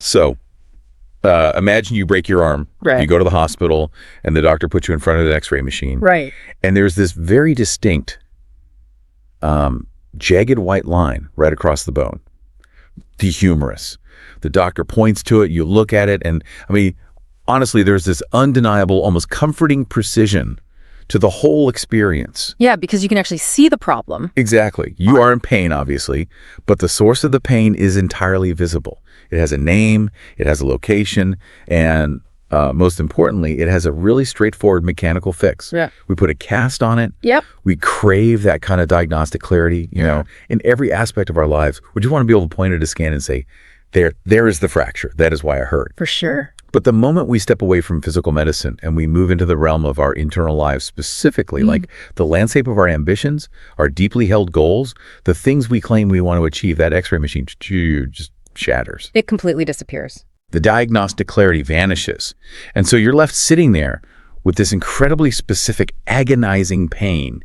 So imagine you break your arm, Right. you go to the hospital, and the doctor puts you in front of an x-ray machine. Right. And there's this very distinct jagged white line right across the bone. The humerus. The doctor points to it, you look at it, and I mean, honestly, there's this undeniable, almost comforting precision to the whole experience. Yeah, because you can actually see the problem. Exactly. You are in pain, obviously, but the source of the pain is entirely visible. It has a name, it has a location, and most importantly, it has a really straightforward mechanical fix. Yeah. We put a cast on it. Yep. We crave that kind of diagnostic clarity, you know, in every aspect of our lives. We just want to be able to point at a scan and say, there is the fracture. That is why I hurt. For sure. But the moment we step away from physical medicine and we move into the realm of our internal lives, specifically like the landscape of our ambitions, our deeply held goals, the things we claim we want to achieve, that x-ray machine just shatters. It completely disappears. The diagnostic clarity vanishes. And so you're left sitting there with this incredibly specific, agonizing pain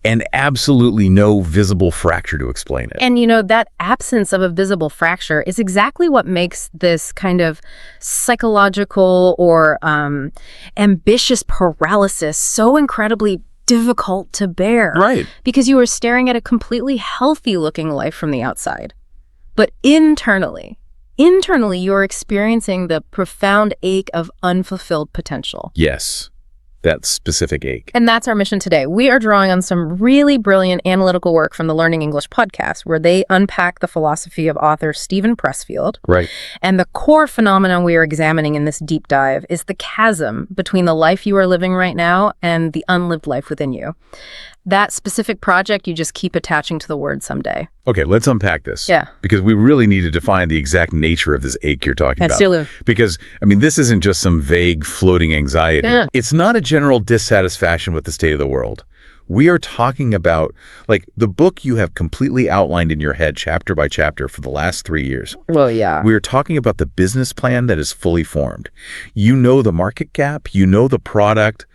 and absolutely no visible fracture to explain it. And, you know, that absence of a visible fracture is exactly what makes this kind of psychological or ambitious paralysis so incredibly difficult to bear. Right. Because you are staring at a completely healthy-looking life from the outside. But internally, you're experiencing the profound ache of unfulfilled potential. Yes. That specific ache. And that's our mission today. We are drawing on some really brilliant analytical work from the Learning English podcast, where they unpack the philosophy of author Stephen Pressfield. Right. And the core phenomenon we are examining in this deep dive is the chasm between the life you are living right now and the unlived life within you. That specific project you just keep attaching to the word someday. Okay, let's unpack this. Yeah. Because we really need to define the exact nature of this ache you're talking about. Absolutely. Because, I mean, this isn't just some vague floating anxiety. Yeah. It's not a general dissatisfaction with the state of the world. We are talking about, like, the book you have completely outlined in your head chapter by chapter for the last 3 years. Well, yeah. We are talking about the business plan that is fully formed. You know the market cap, you know the product,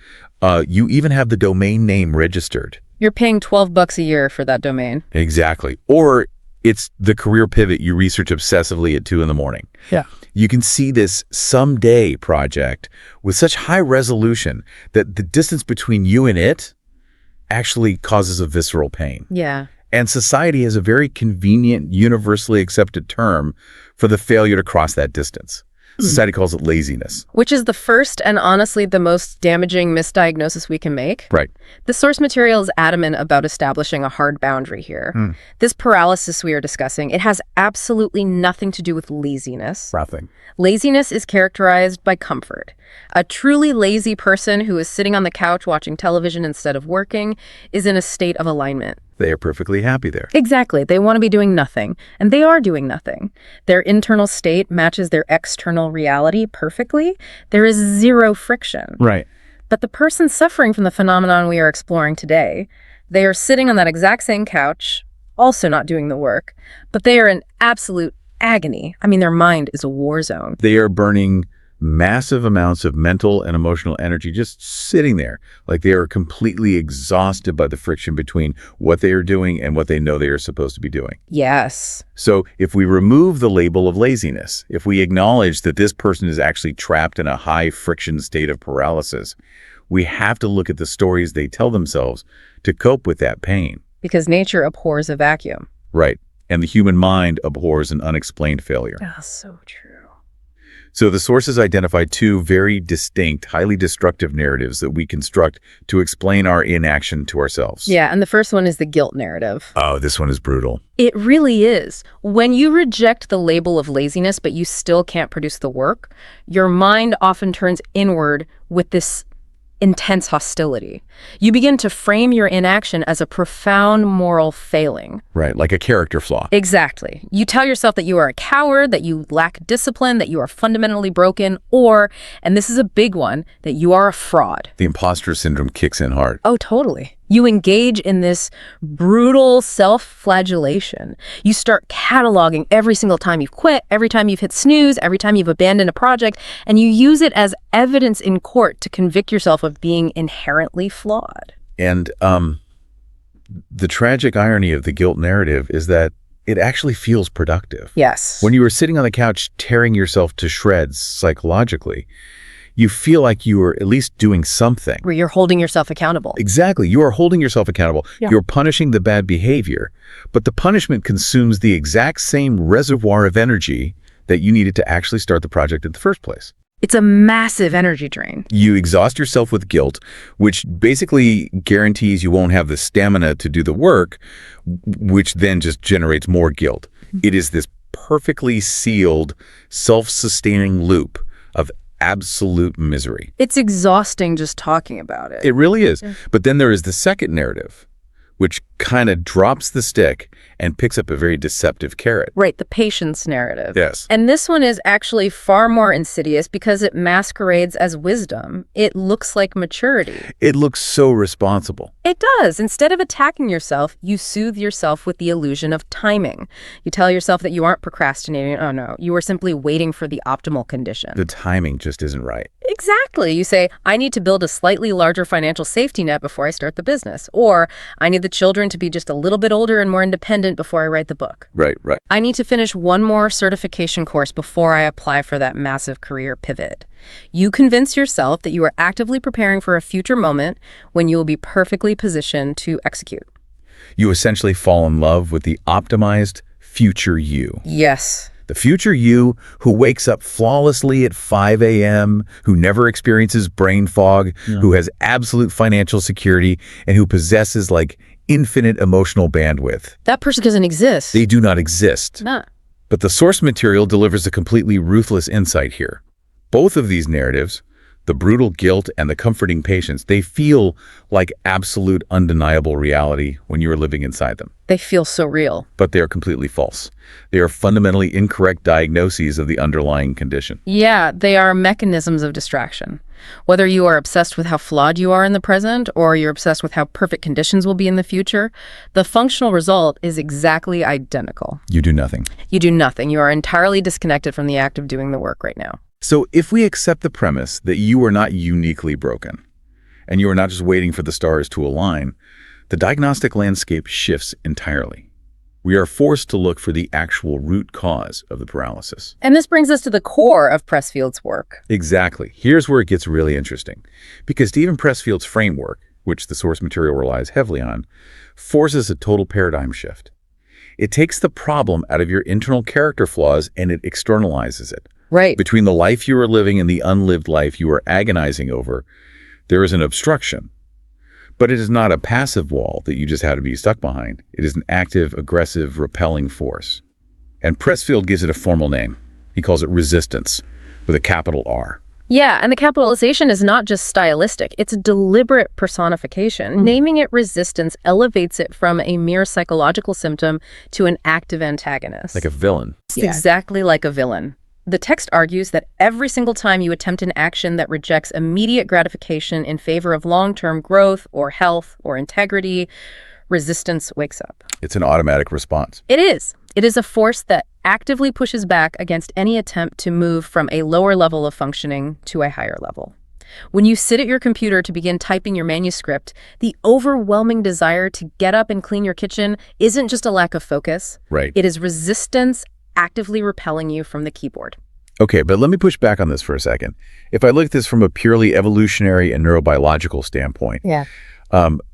you even have the domain name registered. You're paying $12 a year for that domain. Exactly. Or it's the career pivot you research obsessively at 2 a.m. Yeah. You can see this someday project with such high resolution that the distance between you and it actually causes a visceral pain. Yeah. And society has a very convenient, universally accepted term for the failure to cross that distance. Society calls it laziness. Which is the first and honestly the most damaging misdiagnosis we can make. Right. The source material is adamant about establishing a hard boundary here. This paralysis we are discussing, it has absolutely nothing to do with laziness. Nothing. Laziness is characterized by comfort. A truly lazy person who is sitting on the couch watching television instead of working is in a state of alignment. They are perfectly happy there. Exactly. They want to be doing nothing, and they are doing nothing. Their internal state matches their external reality perfectly. There is zero friction. Right. But the person suffering from the phenomenon we are exploring today, they are sitting on that exact same couch, also not doing the work, but they are in absolute agony. I mean, their mind is a war zone. They are burning massive amounts of mental and emotional energy just sitting there. Like they are completely exhausted by the friction between what they are doing and what they know they are supposed to be doing. Yes. So if we remove the label of laziness, if we acknowledge that this person is actually trapped in a high friction state of paralysis, we have to look at the stories they tell themselves to cope with that pain. Because nature abhors a vacuum. Right. And the human mind abhors an unexplained failure. Oh, so true. So the sources identify 2 very distinct, highly destructive narratives that we construct to explain our inaction to ourselves. Yeah, and the first one is the guilt narrative. Oh, this one is brutal. It really is. When you reject the label of laziness, but you still can't produce the work, your mind often turns inward with this intense hostility. You begin to frame your inaction as a profound moral failing. Right, like a character flaw. Exactly. You tell yourself that you are a coward, that you lack discipline, that you are fundamentally broken, or, and this is a big one, that you are a fraud. The imposter syndrome kicks in hard. Oh, totally. You engage in this brutal self-flagellation. You start cataloging every single time you've quit, every time you've hit snooze, every time you've abandoned a project, and you use it as evidence in court to convict yourself of being inherently flawed. And the tragic irony of the guilt narrative is that it actually feels productive. Yes. When you are sitting on the couch tearing yourself to shreds psychologically, you feel like you are at least doing something. Where you're holding yourself accountable. Exactly. You are holding yourself accountable. Yeah. You're punishing the bad behavior, but the punishment consumes the exact same reservoir of energy that you needed to actually start the project in the first place. It's a massive energy drain. You exhaust yourself with guilt, which basically guarantees you won't have the stamina to do the work, which then just generates more guilt. It is this perfectly sealed, self-sustaining loop of absolute misery. It's exhausting just talking about it. It really is. Yeah. But then there is the second narrative, which kind of drops the stick and picks up a very deceptive carrot. Right, the patience narrative. Yes. And this one is actually far more insidious because it masquerades as wisdom. It looks like maturity. It looks so responsible. It does. Instead of attacking yourself, you soothe yourself with the illusion of timing. You tell yourself that you aren't procrastinating. Oh, no, you are simply waiting for the optimal condition. The timing just isn't right. Exactly. You say, I need to build a slightly larger financial safety net before I start the business. Or, I need the children to be just a little bit older and more independent before I write the book. Right. I need to finish one more certification course before I apply for that massive career pivot. You convince yourself that you are actively preparing for a future moment when you will be perfectly positioned to execute. You essentially fall in love with the optimized future you. Yes. The future you who wakes up flawlessly at 5 a.m., who never experiences brain fog, who has absolute financial security, and who possesses infinite emotional bandwidth. That person doesn't exist. They do not exist. Nah. But the source material delivers a completely ruthless insight here. Both of these narratives, the brutal guilt and the comforting patience, they feel like absolute undeniable reality when you are living inside them. They feel so real. But they are completely false. They are fundamentally incorrect diagnoses of the underlying condition. Yeah, they are mechanisms of distraction. Whether you are obsessed with how flawed you are in the present or you're obsessed with how perfect conditions will be in the future, the functional result is exactly identical. You do nothing. You do nothing. You are entirely disconnected from the act of doing the work right now. So if we accept the premise that you are not uniquely broken, and you are not just waiting for the stars to align, the diagnostic landscape shifts entirely. We are forced to look for the actual root cause of the paralysis. And this brings us to the core of Pressfield's work. Exactly. Here's where it gets really interesting. Because Stephen Pressfield's framework, which the source material relies heavily on, forces a total paradigm shift. It takes the problem out of your internal character flaws and it externalizes it. Right. Between the life you are living and the unlived life you are agonizing over, there is an obstruction. But it is not a passive wall that you just have to be stuck behind. It is an active, aggressive, repelling force. And Pressfield gives it a formal name. He calls it resistance, with a capital R. Yeah, and the capitalization is not just stylistic. It's a deliberate personification. Naming it resistance elevates it from a mere psychological symptom to an active antagonist. Like a villain. It's exactly like a villain. The text argues that every single time you attempt an action that rejects immediate gratification in favor of long-term growth or health or integrity, resistance wakes up. It's an automatic response. It is. It is a force that actively pushes back against any attempt to move from a lower level of functioning to a higher level. When you sit at your computer to begin typing your manuscript, the overwhelming desire to get up and clean your kitchen isn't just a lack of focus. Right. It is resistance actively repelling you from the keyboard. Okay, but let me push back on this for a second. If I look at this from a purely evolutionary and neurobiological standpoint,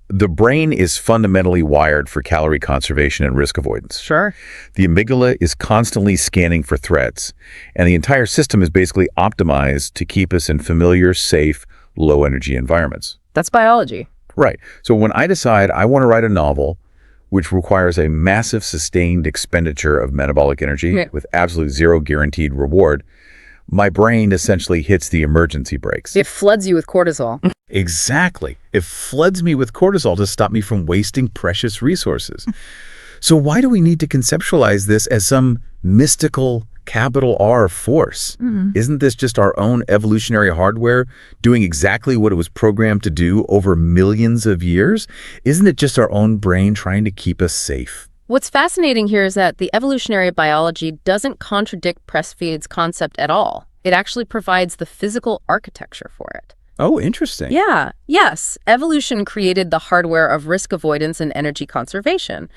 the brain is fundamentally wired for calorie conservation and risk avoidance. Sure. The amygdala is constantly scanning for threats, and the entire system is basically optimized to keep us in familiar, safe, low-energy environments. That's biology. Right. So when I decide I want to write a novel, which requires a massive sustained expenditure of metabolic energy with absolute zero guaranteed reward, my brain essentially hits the emergency brakes. It floods you with cortisol. Exactly. It floods me with cortisol to stop me from wasting precious resources. So why do we need to conceptualize this as some mystical capital R force? Isn't this just our own evolutionary hardware doing exactly what it was programmed to do over millions of years? Isn't it just our own brain trying to keep us safe? What's fascinating here is that the evolutionary biology doesn't contradict Pressfield's concept at all. It actually provides the physical architecture for it. Oh, interesting. Yeah, yes. Evolution created the hardware of risk avoidance and energy conservation.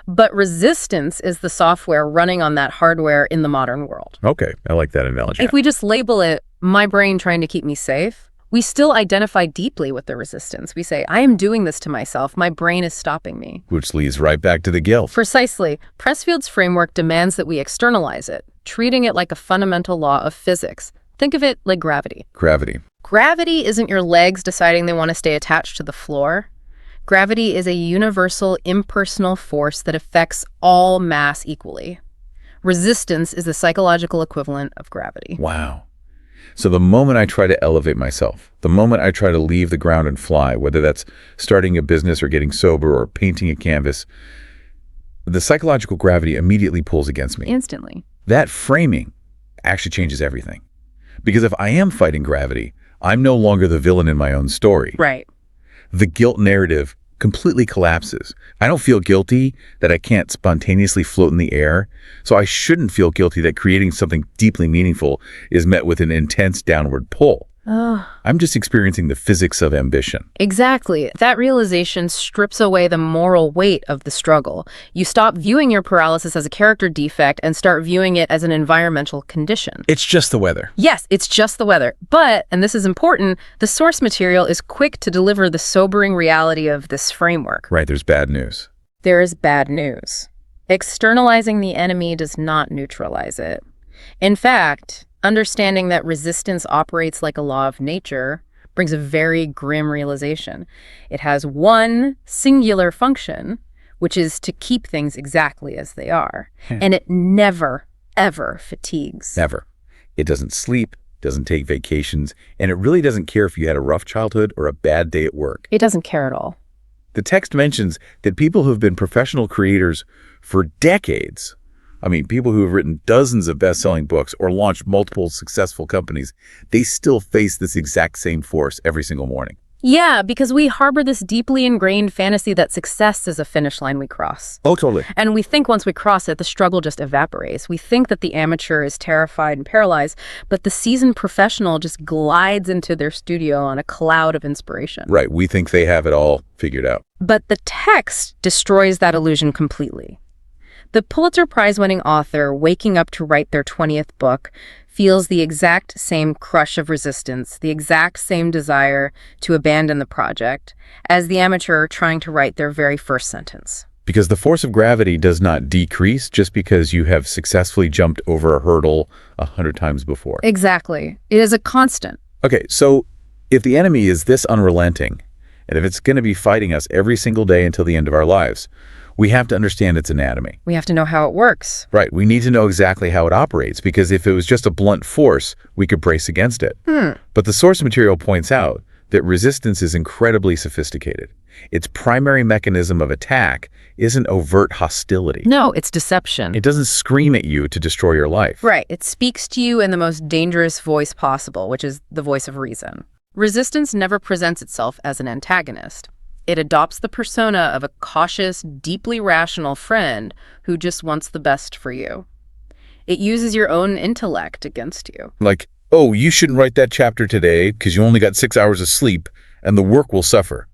But resistance is the software running on that hardware in the modern world. Okay, I like that analogy. If we just label it, my brain trying to keep me safe, we still identify deeply with the resistance. We say, I am doing this to myself. My brain is stopping me. Which leads right back to the guilt. Precisely. Pressfield's framework demands that we externalize it, treating it like a fundamental law of physics. Think of it like gravity. Gravity. Gravity isn't your legs deciding they want to stay attached to the floor. Gravity is a universal, impersonal force that affects all mass equally. Resistance is the psychological equivalent of gravity. Wow. So the moment I try to elevate myself, the moment I try to leave the ground and fly, whether that's starting a business or getting sober or painting a canvas, the psychological gravity immediately pulls against me. Instantly. That framing actually changes everything. Because if I am fighting gravity, I'm no longer the villain in my own story. Right. The guilt narrative completely collapses. I don't feel guilty that I can't spontaneously float in the air, so I shouldn't feel guilty that creating something deeply meaningful is met with an intense downward pull. I'm just experiencing the physics of ambition. Exactly. That realization strips away the moral weight of the struggle. You stop viewing your paralysis as a character defect and start viewing it as an environmental condition. It's just the weather. Yes, it's just the weather. But, and this is important, the source material is quick to deliver the sobering reality of this framework. Right, there's bad news. There is bad news. Externalizing the enemy does not neutralize it. In fact, understanding that resistance operates like a law of nature brings a very grim realization. It has one singular function, which is to keep things exactly as they are. And it never, ever fatigues. Never. It doesn't sleep, doesn't take vacations, and it really doesn't care if you had a rough childhood or a bad day at work. It doesn't care at all. The text mentions that people who have been professional creators for decades, people who have written dozens of best-selling books or launched multiple successful companies, they still face this exact same force every single morning. Yeah, because we harbor this deeply ingrained fantasy that success is a finish line we cross. Oh, totally. And we think once we cross it, the struggle just evaporates. We think that the amateur is terrified and paralyzed, but the seasoned professional just glides into their studio on a cloud of inspiration. Right, we think they have it all figured out. But the text destroys that illusion completely. The Pulitzer Prize-winning author waking up to write their 20th book feels the exact same crush of resistance, the exact same desire to abandon the project as the amateur trying to write their very first sentence. Because the force of gravity does not decrease just because you have successfully jumped over a hurdle 100 times before. Exactly. It is a constant. Okay, so if the enemy is this unrelenting, and if it's going to be fighting us every single day until the end of our lives, we have to understand its anatomy. We have to know how it works. Right. We need to know exactly how it operates, because if it was just a blunt force, we could brace against it. But the source material points out that resistance is incredibly sophisticated. Its primary mechanism of attack isn't overt hostility. No, it's deception. It doesn't scream at you to destroy your life. Right. It speaks to you in the most dangerous voice possible, which is the voice of reason. Resistance never presents itself as an antagonist. It adopts the persona of a cautious, deeply rational friend who just wants the best for you. It uses your own intellect against you. Like, oh, you shouldn't write that chapter today because you only got 6 hours of sleep and the work will suffer.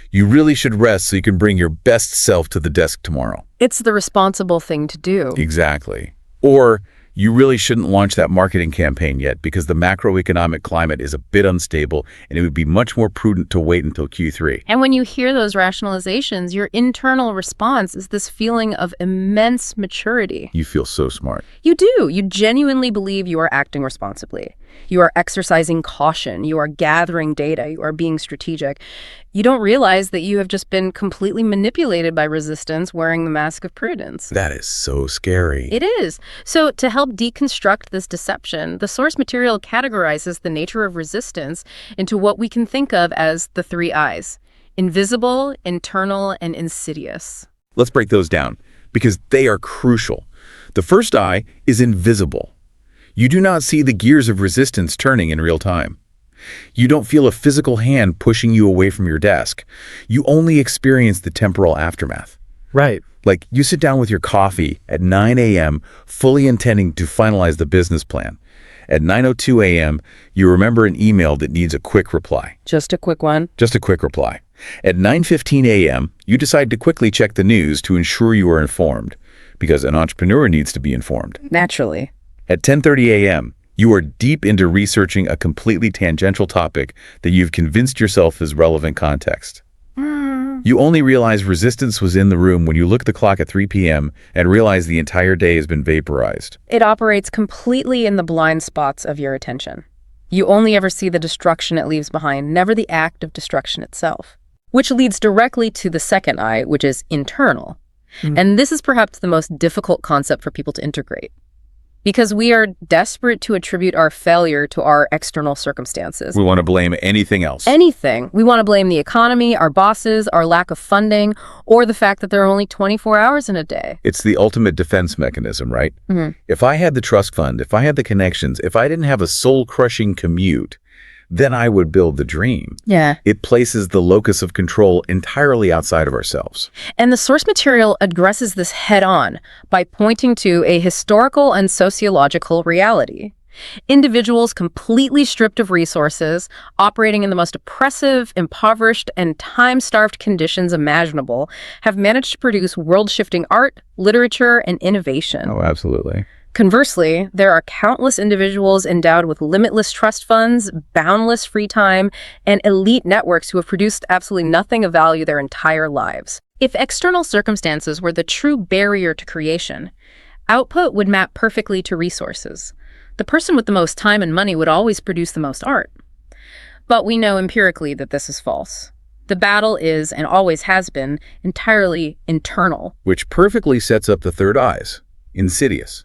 You really should rest so you can bring your best self to the desk tomorrow. It's the responsible thing to do. Exactly. Or you really shouldn't launch that marketing campaign yet because the macroeconomic climate is a bit unstable and it would be much more prudent to wait until Q3. And when you hear those rationalizations, your internal response is this feeling of immense maturity. You feel so smart. You do. You genuinely believe you are acting responsibly. You are exercising caution. You are gathering data. You are being strategic. You don't realize that you have just been completely manipulated by resistance wearing the mask of prudence. That is so scary. It is. So to help deconstruct this deception, the source material categorizes the nature of resistance into what we can think of as the 3 I's: invisible, internal, and insidious. Let's break those down because they are crucial. The first I is invisible. You do not see the gears of resistance turning in real time. You don't feel a physical hand pushing you away from your desk. You only experience the temporal aftermath. Right. Like you sit down with your coffee at 9 a.m. fully intending to finalize the business plan. At 9:02 a.m., you remember an email that needs a quick reply. Just a quick one. Just a quick reply. At 9:15 a.m., you decide to quickly check the news to ensure you are informed, because an entrepreneur needs to be informed. Naturally. At 10:30 a.m., you are deep into researching a completely tangential topic that you've convinced yourself is relevant context. You only realize resistance was in the room when you look at the clock at 3 p.m. and realize the entire day has been vaporized. It operates completely in the blind spots of your attention. You only ever see the destruction it leaves behind, never the act of destruction itself. Which leads directly to the second I, which is internal. And this is perhaps the most difficult concept for people to integrate. Because we are desperate to attribute our failure to our external circumstances. We want to blame anything else. Anything. We want to blame the economy, our bosses, our lack of funding, or the fact that there are only 24 hours in a day. It's the ultimate defense mechanism, right? If I had the trust fund, if I had the connections, if I didn't have a soul-crushing commute, then I would build the dream. Yeah. It places the locus of control entirely outside of ourselves. And the source material addresses this head-on by pointing to a historical and sociological reality. Individuals completely stripped of resources, operating in the most oppressive, impoverished, and time-starved conditions imaginable, have managed to produce world-shifting art, literature, and innovation. Oh, absolutely. Conversely, there are countless individuals endowed with limitless trust funds, boundless free time, and elite networks who have produced absolutely nothing of value their entire lives. If external circumstances were the true barrier to creation, output would map perfectly to resources. The person with the most time and money would always produce the most art. But we know empirically that this is false. The battle is, and always has been, entirely internal. Which perfectly sets up the third eyes, insidious.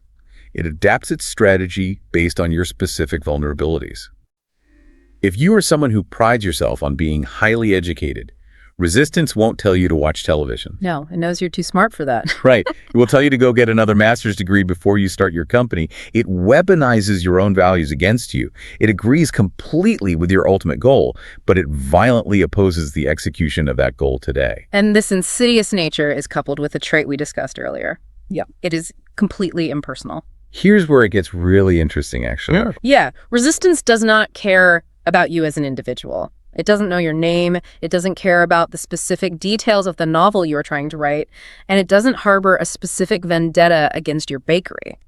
It adapts its strategy based on your specific vulnerabilities. If you are someone who prides yourself on being highly educated, resistance won't tell you to watch television. No, it knows you're too smart for that. Right. It will tell you to go get another master's degree before you start your company. It weaponizes your own values against you. It agrees completely with your ultimate goal, but it violently opposes the execution of that goal today. And this insidious nature is coupled with a trait we discussed earlier. Yep. It is completely impersonal. Here's where it gets really interesting, actually. Yeah. Resistance does not care about you as an individual. It doesn't know your name. It doesn't care about the specific details of the novel you are trying to write. And it doesn't harbor a specific vendetta against your bakery.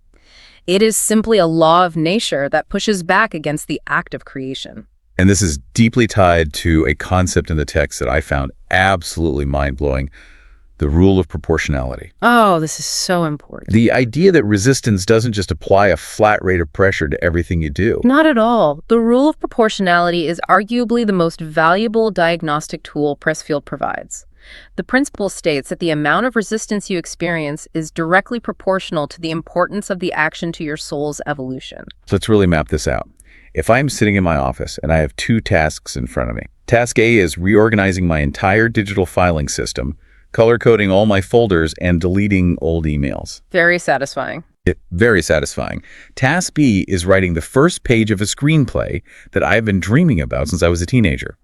It is simply a law of nature that pushes back against the act of creation. And this is deeply tied to a concept in the text that I found absolutely mind-blowing. The rule of proportionality. Oh, this is so important. The idea that resistance doesn't just apply a flat rate of pressure to everything you do. Not at all. The rule of proportionality is arguably the most valuable diagnostic tool Pressfield provides. The principle states that the amount of resistance you experience is directly proportional to the importance of the action to your soul's evolution. So let's really map this out. If I'm sitting in my office and I have two tasks in front of me, task A is reorganizing my entire digital filing system, color-coding all my folders, and deleting old emails. Very satisfying. Very satisfying. Task B is writing the first page of a screenplay that I've been dreaming about since I was a teenager.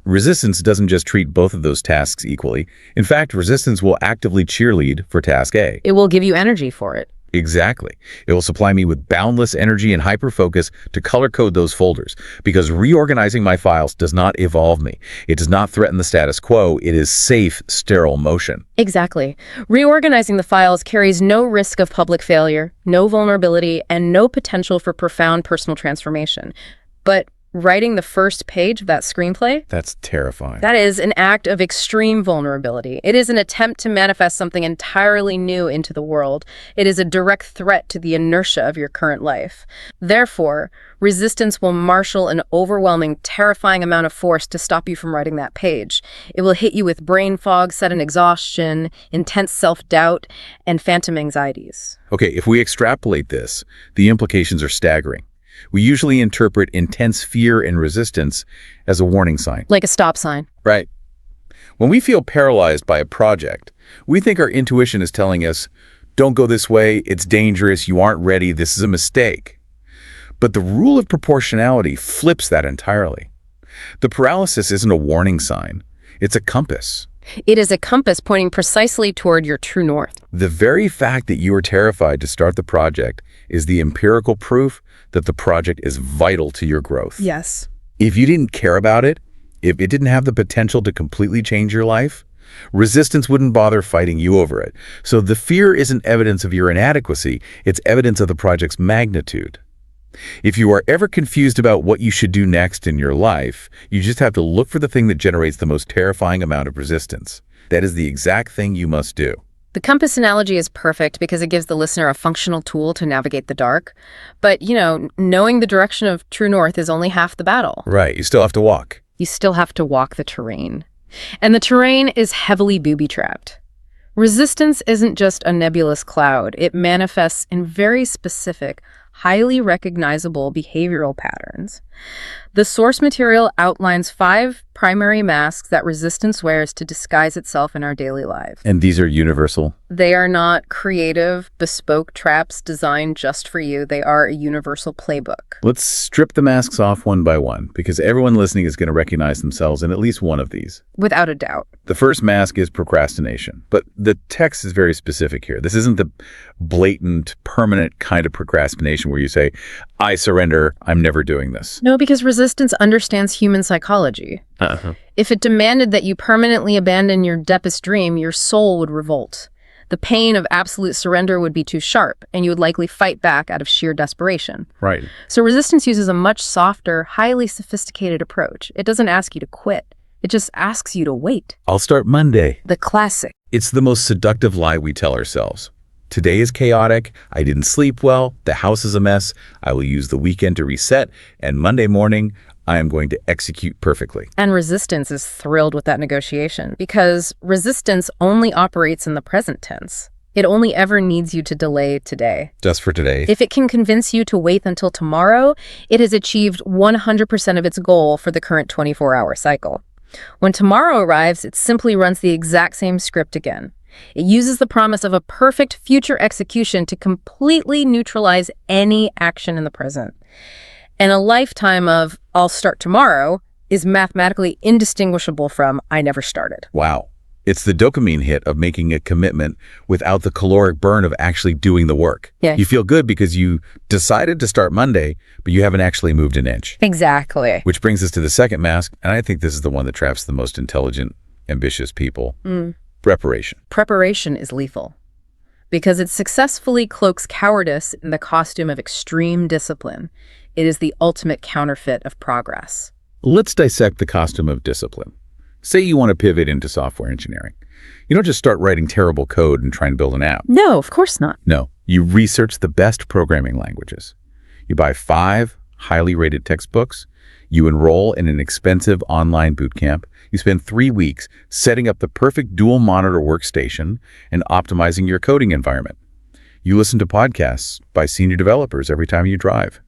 Resistance doesn't just treat both of those tasks equally. In fact, resistance will actively cheerlead for task A. It will give you energy for it. Exactly. It will supply me with boundless energy and hyper-focus to color-code those folders, because reorganizing my files does not evolve me. It does not threaten the status quo. It is safe, sterile motion. Exactly. Reorganizing the files carries no risk of public failure, no vulnerability, and no potential for profound personal transformation. But writing the first page of that screenplay? That's terrifying. That is an act of extreme vulnerability. It is an attempt to manifest something entirely new into the world. It is a direct threat to the inertia of your current life. Therefore, resistance will marshal an overwhelming, terrifying amount of force to stop you from writing that page. It will hit you with brain fog, sudden exhaustion, intense self-doubt, and phantom anxieties. Okay, if we extrapolate this, the implications are staggering. We usually interpret intense fear and resistance as a warning sign. Like a stop sign. Right. When we feel paralyzed by a project, we think our intuition is telling us, don't go this way, it's dangerous, you aren't ready, this is a mistake. But the rule of proportionality flips that entirely. The paralysis isn't a warning sign, it's a compass. It is a compass pointing precisely toward your true north. The very fact that you are terrified to start the project is the empirical proof that the project is vital to your growth. Yes. If you didn't care about it, if it didn't have the potential to completely change your life, resistance wouldn't bother fighting you over it. So the fear isn't evidence of your inadequacy, it's evidence of the project's magnitude. If you are ever confused about what you should do next in your life, you just have to look for the thing that generates the most terrifying amount of resistance. That is the exact thing you must do. The compass analogy is perfect because it gives the listener a functional tool to navigate the dark. But, knowing the direction of true north is only half the battle. Right, you still have to walk. You still have to walk the terrain. And the terrain is heavily booby-trapped. Resistance isn't just a nebulous cloud. It manifests in very specific, highly recognizable behavioral patterns. The source material outlines 5 primary masks that resistance wears to disguise itself in our daily lives. And these are universal? They are not creative, bespoke traps designed just for you. They are a universal playbook. Let's strip the masks off one by one, because everyone listening is going to recognize themselves in at least one of these. Without a doubt. The first mask is procrastination, but the text is very specific here. This isn't the blatant, permanent kind of procrastination where you say, I surrender, I'm never doing this. No, because resistance understands human psychology. If it demanded that you permanently abandon your deepest dream, your soul would revolt. The pain of absolute surrender would be too sharp, and you would likely fight back out of sheer desperation. Right. So resistance uses a much softer, highly sophisticated approach. It doesn't ask you to quit. It just asks you to wait. I'll start Monday. The classic. It's the most seductive lie we tell ourselves. Today is chaotic, I didn't sleep well, the house is a mess, I will use the weekend to reset, and Monday morning, I am going to execute perfectly. And resistance is thrilled with that negotiation because resistance only operates in the present tense. It only ever needs you to delay today. Just for today. If it can convince you to wait until tomorrow, it has achieved 100% of its goal for the current 24-hour cycle. When tomorrow arrives, it simply runs the exact same script again. It uses the promise of a perfect future execution to completely neutralize any action in the present. And a lifetime of, I'll start tomorrow, is mathematically indistinguishable from, I never started. Wow. It's the dopamine hit of making a commitment without the caloric burn of actually doing the work. Yeah. You feel good because you decided to start Monday, but you haven't actually moved an inch. Exactly. Which brings us to the second mask, and I think this is the one that traps the most intelligent, ambitious people. Preparation. Preparation is lethal because it successfully cloaks cowardice in the costume of extreme discipline. It is the ultimate counterfeit of progress. Let's dissect the costume of discipline. Say you want to pivot into software engineering. You don't just start writing terrible code and try and build an app. No, of course not. No, you research the best programming languages. You buy 5 highly rated textbooks. You enroll in an expensive online boot camp. You spend 3 weeks setting up the perfect dual monitor workstation and optimizing your coding environment. You listen to podcasts by senior developers every time you drive.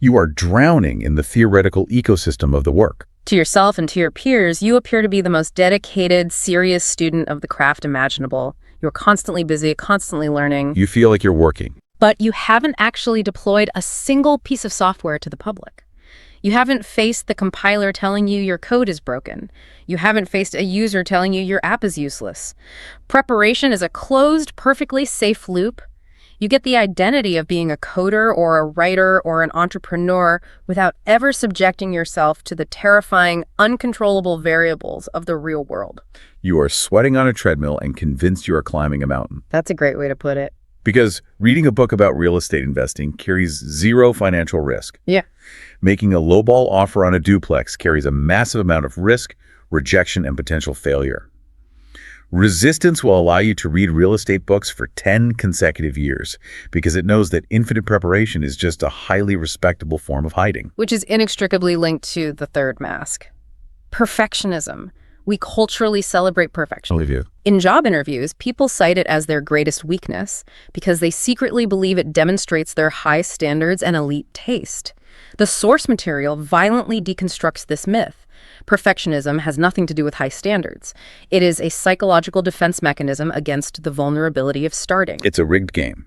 You are drowning in the theoretical ecosystem of the work. To yourself and to your peers, you appear to be the most dedicated, serious student of the craft imaginable. You're constantly busy, constantly learning. You feel like you're working. But you haven't actually deployed a single piece of software to the public. You haven't faced the compiler telling you your code is broken. You haven't faced a user telling you your app is useless. Preparation is a closed, perfectly safe loop. You get the identity of being a coder or a writer or an entrepreneur without ever subjecting yourself to the terrifying, uncontrollable variables of the real world. You are sweating on a treadmill and convinced you are climbing a mountain. That's a great way to put it. Because reading a book about real estate investing carries 0 financial risk. Yeah. Making a lowball offer on a duplex carries a massive amount of risk, rejection, and potential failure. Resistance will allow you to read real estate books for 10 consecutive years because it knows that infinite preparation is just a highly respectable form of hiding. Which is inextricably linked to the third mask. Perfectionism. We culturally celebrate perfection. I believe you. In job interviews, people cite it as their greatest weakness because they secretly believe it demonstrates their high standards and elite taste. The source material violently deconstructs this myth. Perfectionism has nothing to do with high standards. It is a psychological defense mechanism against the vulnerability of starting. It's a rigged game.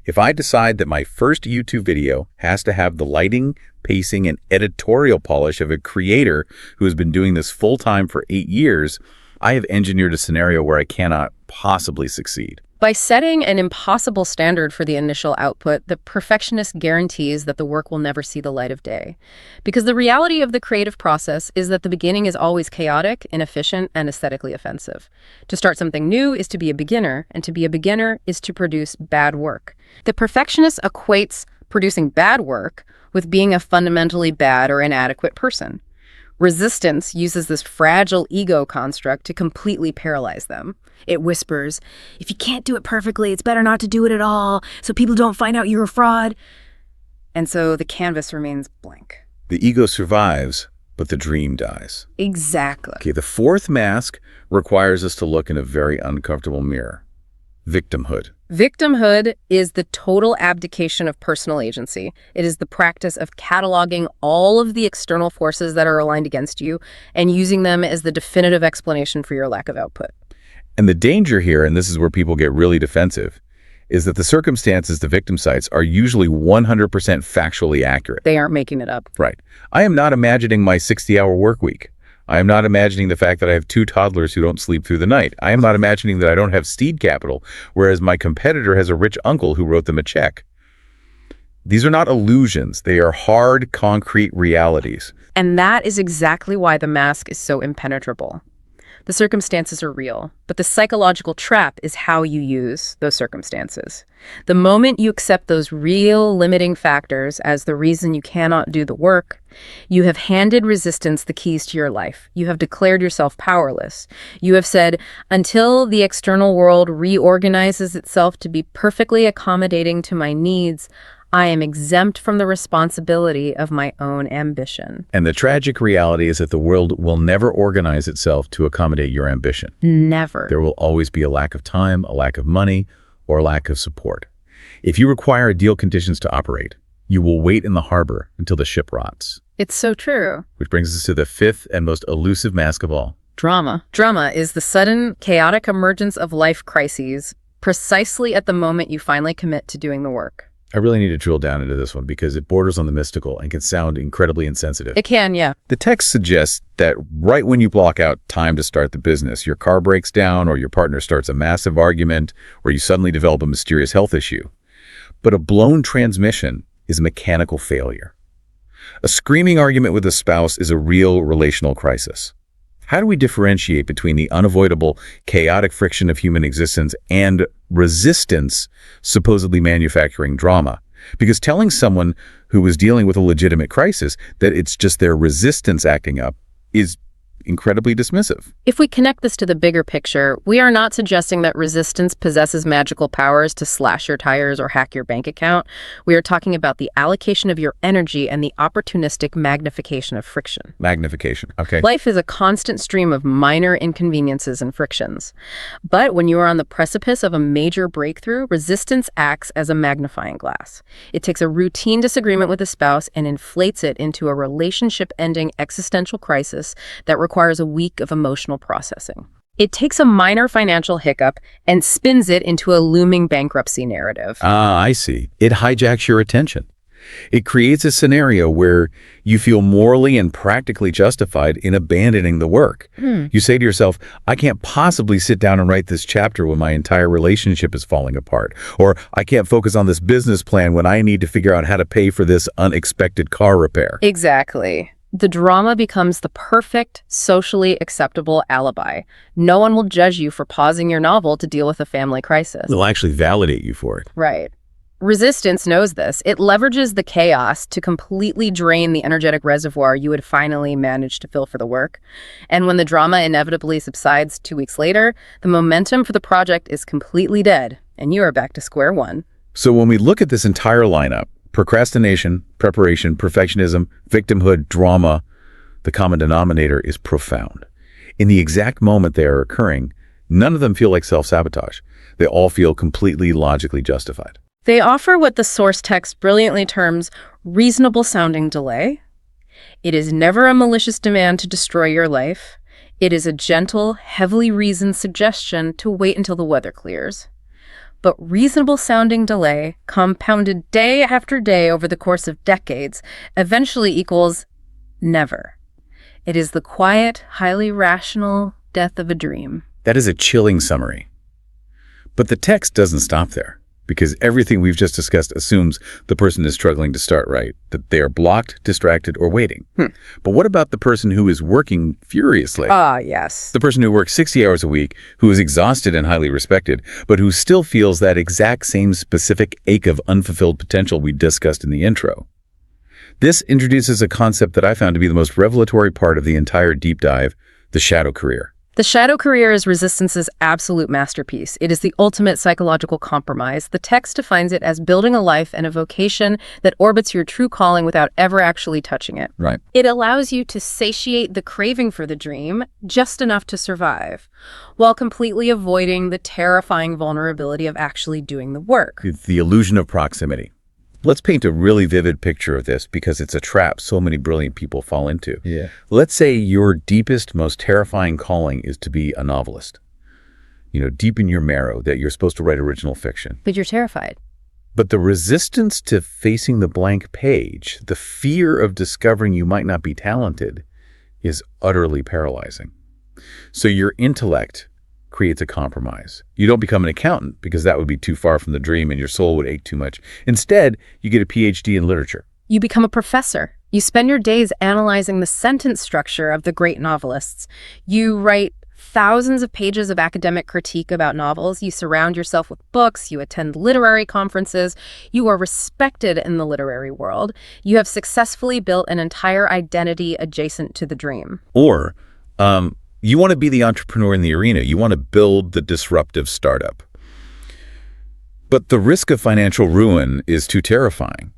If I decide that my first YouTube video has to have the lighting, pacing, and editorial polish of a creator who has been doing this full-time for 8 years, I have engineered a scenario where I cannot possibly succeed. By setting an impossible standard for the initial output, the perfectionist guarantees that the work will never see the light of day. Because the reality of the creative process is that the beginning is always chaotic, inefficient, and aesthetically offensive. To start something new is to be a beginner, and to be a beginner is to produce bad work. The perfectionist equates producing bad work with being a fundamentally bad or inadequate person. Resistance uses this fragile ego construct to completely paralyze them. It whispers, if you can't do it perfectly, it's better not to do it at all, so people don't find out you're a fraud. And so the canvas remains blank. The ego survives, but the dream dies. Exactly. Okay, the fourth mask requires us to look in a very uncomfortable mirror. Victimhood. Victimhood is the total abdication of personal agency. It is the practice of cataloging all of the external forces that are aligned against you and using them as the definitive explanation for your lack of output. And the danger here, and this is where people get really defensive, is that the circumstances the victim cites are usually 100% factually accurate. They aren't making it up. Right. I am not imagining my 60-hour work week. I am not imagining the fact that I have 2 toddlers who don't sleep through the night. I am not imagining that I don't have seed capital, whereas my competitor has a rich uncle who wrote them a check. These are not illusions. They are hard, concrete realities. And that is exactly why the mask is so impenetrable. The circumstances are real, but the psychological trap is how you use those circumstances. The moment you accept those real limiting factors as the reason you cannot do the work, you have handed resistance the keys to your life. You have declared yourself powerless. You have said, until the external world reorganizes itself to be perfectly accommodating to my needs, I am exempt from the responsibility of my own ambition. And the tragic reality is that the world will never organize itself to accommodate your ambition. Never. There will always be a lack of time, a lack of money, or a lack of support. If you require ideal conditions to operate, you will wait in the harbor until the ship rots. It's so true. Which brings us to the fifth and most elusive mask of all. Drama. Drama is the sudden, chaotic emergence of life crises precisely at the moment you finally commit to doing the work. I really need to drill down into this one because it borders on the mystical and can sound incredibly insensitive. It can, yeah. The text suggests that right when you block out time to start the business, your car breaks down or your partner starts a massive argument or you suddenly develop a mysterious health issue. But a blown transmission is a mechanical failure. A screaming argument with a spouse is a real relational crisis. How do we differentiate between the unavoidable, chaotic friction of human existence and resistance, supposedly manufacturing drama? Because telling someone who is dealing with a legitimate crisis that it's just their resistance acting up is incredibly dismissive. If we connect this to the bigger picture, we are not suggesting that resistance possesses magical powers to slash your tires or hack your bank account. We are talking about the allocation of your energy and the opportunistic magnification of friction. Magnification, okay. Life is a constant stream of minor inconveniences and frictions. But when you are on the precipice of a major breakthrough, resistance acts as a magnifying glass. It takes a routine disagreement with a spouse and inflates it into a relationship-ending existential crisis that requires a week of emotional processing. It takes a minor financial hiccup and spins it into a looming bankruptcy narrative. Ah, I see. It hijacks your attention. It creates a scenario where you feel morally and practically justified in abandoning the work. You say to yourself, I can't possibly sit down and write this chapter when my entire relationship is falling apart. Or I can't focus on this business plan when I need to figure out how to pay for this unexpected car repair. Exactly. The drama becomes the perfect, socially acceptable alibi. No one will judge you for pausing your novel to deal with a family crisis. They'll actually validate you for it. Right. Resistance knows this. It leverages the chaos to completely drain the energetic reservoir you would finally manage to fill for the work. And when the drama inevitably subsides 2 weeks later, the momentum for the project is completely dead, and you are back to square one. So when we look at this entire lineup, procrastination, preparation, perfectionism, victimhood, drama, the common denominator is profound. In the exact moment they are occurring, none of them feel like self-sabotage. They all feel completely logically justified. They offer what the source text brilliantly terms reasonable-sounding delay. It is never a malicious demand to destroy your life. It is a gentle, heavily reasoned suggestion to wait until the weather clears. But reasonable-sounding delay, compounded day after day over the course of decades, eventually equals never. It is the quiet, highly rational death of a dream. That is a chilling summary. But the text doesn't stop there, because everything we've just discussed assumes the person is struggling to start right, that they are blocked, distracted, or waiting. But what about the person who is working furiously? Yes. The person who works 60 hours a week, who is exhausted and highly respected, but who still feels that exact same specific ache of unfulfilled potential we discussed in the intro. This introduces a concept that I found to be the most revelatory part of the entire deep dive, the shadow career. The shadow career is Resistance's absolute masterpiece. It is the ultimate psychological compromise. The text defines it as building a life and a vocation that orbits your true calling without ever actually touching it. Right. It allows you to satiate the craving for the dream just enough to survive, while completely avoiding the terrifying vulnerability of actually doing the work. The illusion of proximity. Let's paint a really vivid picture of this because it's a trap so many brilliant people fall into. Yeah. Let's say your deepest, most terrifying calling is to be a novelist. Deep in your marrow that you're supposed to write original fiction. But you're terrified. But the resistance to facing the blank page, the fear of discovering you might not be talented, is utterly paralyzing. So your intellect creates a compromise. You don't become an accountant because that would be too far from the dream and your soul would ache too much. Instead, you get a PhD in literature. You become a professor. You spend your days analyzing the sentence structure of the great novelists. You write thousands of pages of academic critique about novels. You surround yourself with books. You attend literary conferences. You are respected in the literary world. You have successfully built an entire identity adjacent to the dream. Or, you want to be the entrepreneur in the arena. You want to build the disruptive startup. But the risk of financial ruin is too terrifying.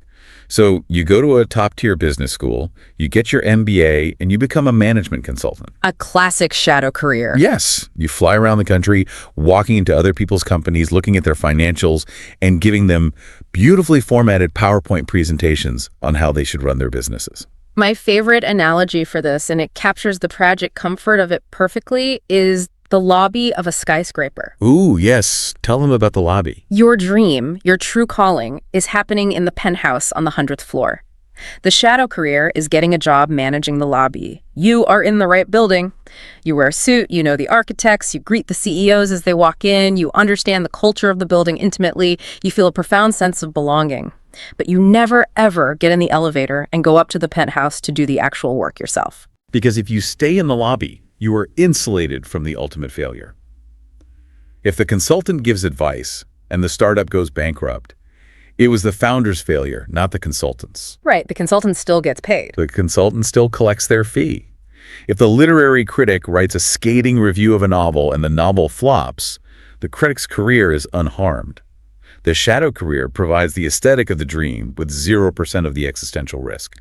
So you go to a top-tier business school, you get your MBA, and you become a management consultant. A classic shadow career. Yes. You fly around the country, walking into other people's companies, looking at their financials, and giving them beautifully formatted PowerPoint presentations on how they should run their businesses. My favorite analogy for this, and it captures the tragic comfort of it perfectly, is the lobby of a skyscraper. Ooh, yes. Tell them about the lobby. Your dream, your true calling, is happening in the penthouse on the 100th floor. The shadow career is getting a job managing the lobby. You are in the right building. You wear a suit, you know the architects, you greet the CEOs as they walk in, you understand the culture of the building intimately, you feel a profound sense of belonging. But you never, ever get in the elevator and go up to the penthouse to do the actual work yourself. Because if you stay in the lobby, you are insulated from the ultimate failure. If the consultant gives advice and the startup goes bankrupt, it was the founder's failure, not the consultant's. Right, the consultant still gets paid. The consultant still collects their fee. If the literary critic writes a scathing review of a novel and the novel flops, the critic's career is unharmed. The shadow career provides the aesthetic of the dream with 0% of the existential risk.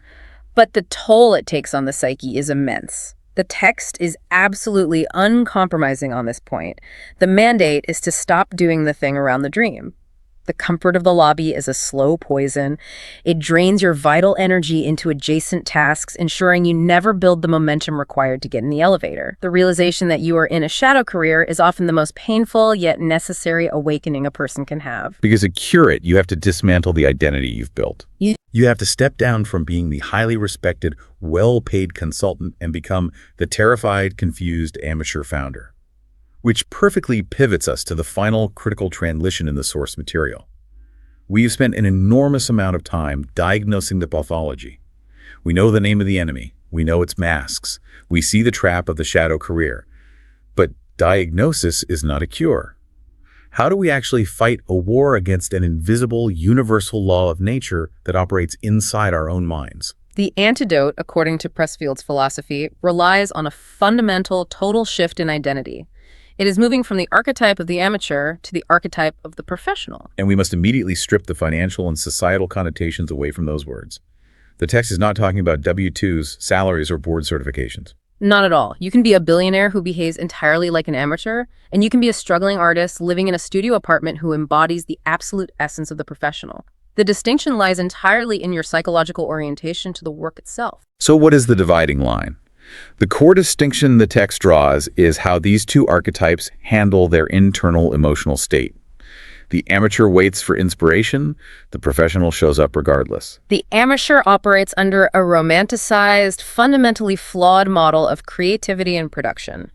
But the toll it takes on the psyche is immense. The text is absolutely uncompromising on this point. The mandate is to stop doing the thing around the dream. The comfort of the lobby is a slow poison. It drains your vital energy into adjacent tasks, ensuring you never build the momentum required to get in the elevator. The realization that you are in a shadow career is often the most painful yet necessary awakening a person can have. Because to cure it, you have to dismantle the identity you've built. You have to step down from being the highly respected, well-paid consultant and become the terrified, confused amateur founder. Which perfectly pivots us to the final critical transition in the source material. We've spent an enormous amount of time diagnosing the pathology. We know the name of the enemy. We know its masks. We see the trap of the shadow career. But diagnosis is not a cure. How do we actually fight a war against an invisible, universal law of nature that operates inside our own minds? The antidote, according to Pressfield's philosophy, relies on a fundamental, total shift in identity. It is moving from the archetype of the amateur to the archetype of the professional. And we must immediately strip the financial and societal connotations away from those words. The text is not talking about W-2s, salaries, or board certifications. Not at all. You can be a billionaire who behaves entirely like an amateur, and you can be a struggling artist living in a studio apartment who embodies the absolute essence of the professional. The distinction lies entirely in your psychological orientation to the work itself. So what is the dividing line? The core distinction the text draws is how these two archetypes handle their internal emotional state. The amateur waits for inspiration, the professional shows up regardless. The amateur operates under a romanticized, fundamentally flawed model of creativity and production.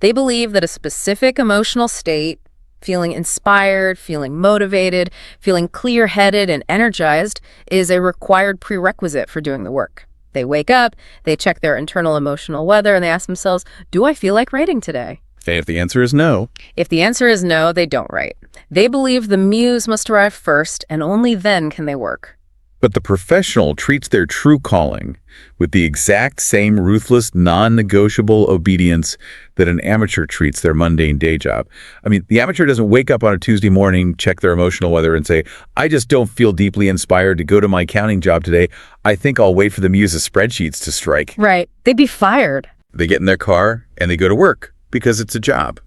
They believe that a specific emotional state, feeling inspired, feeling motivated, feeling clear-headed and energized, is a required prerequisite for doing the work. They wake up, they check their internal emotional weather, and they ask themselves, do I feel like writing today? And if the answer is no, If the answer is no, they don't write. They believe the muse must arrive first, and only then can they work. but the professional treats their true calling with the exact same ruthless, non-negotiable obedience that an amateur treats their mundane day job. I mean, the amateur doesn't wake up on a Tuesday morning, check their emotional weather, and say, I just don't feel deeply inspired to go to my accounting job today. I think I'll wait for the muse's spreadsheets to strike. Right. They'd be fired. They get in their car and they go to work because it's a job.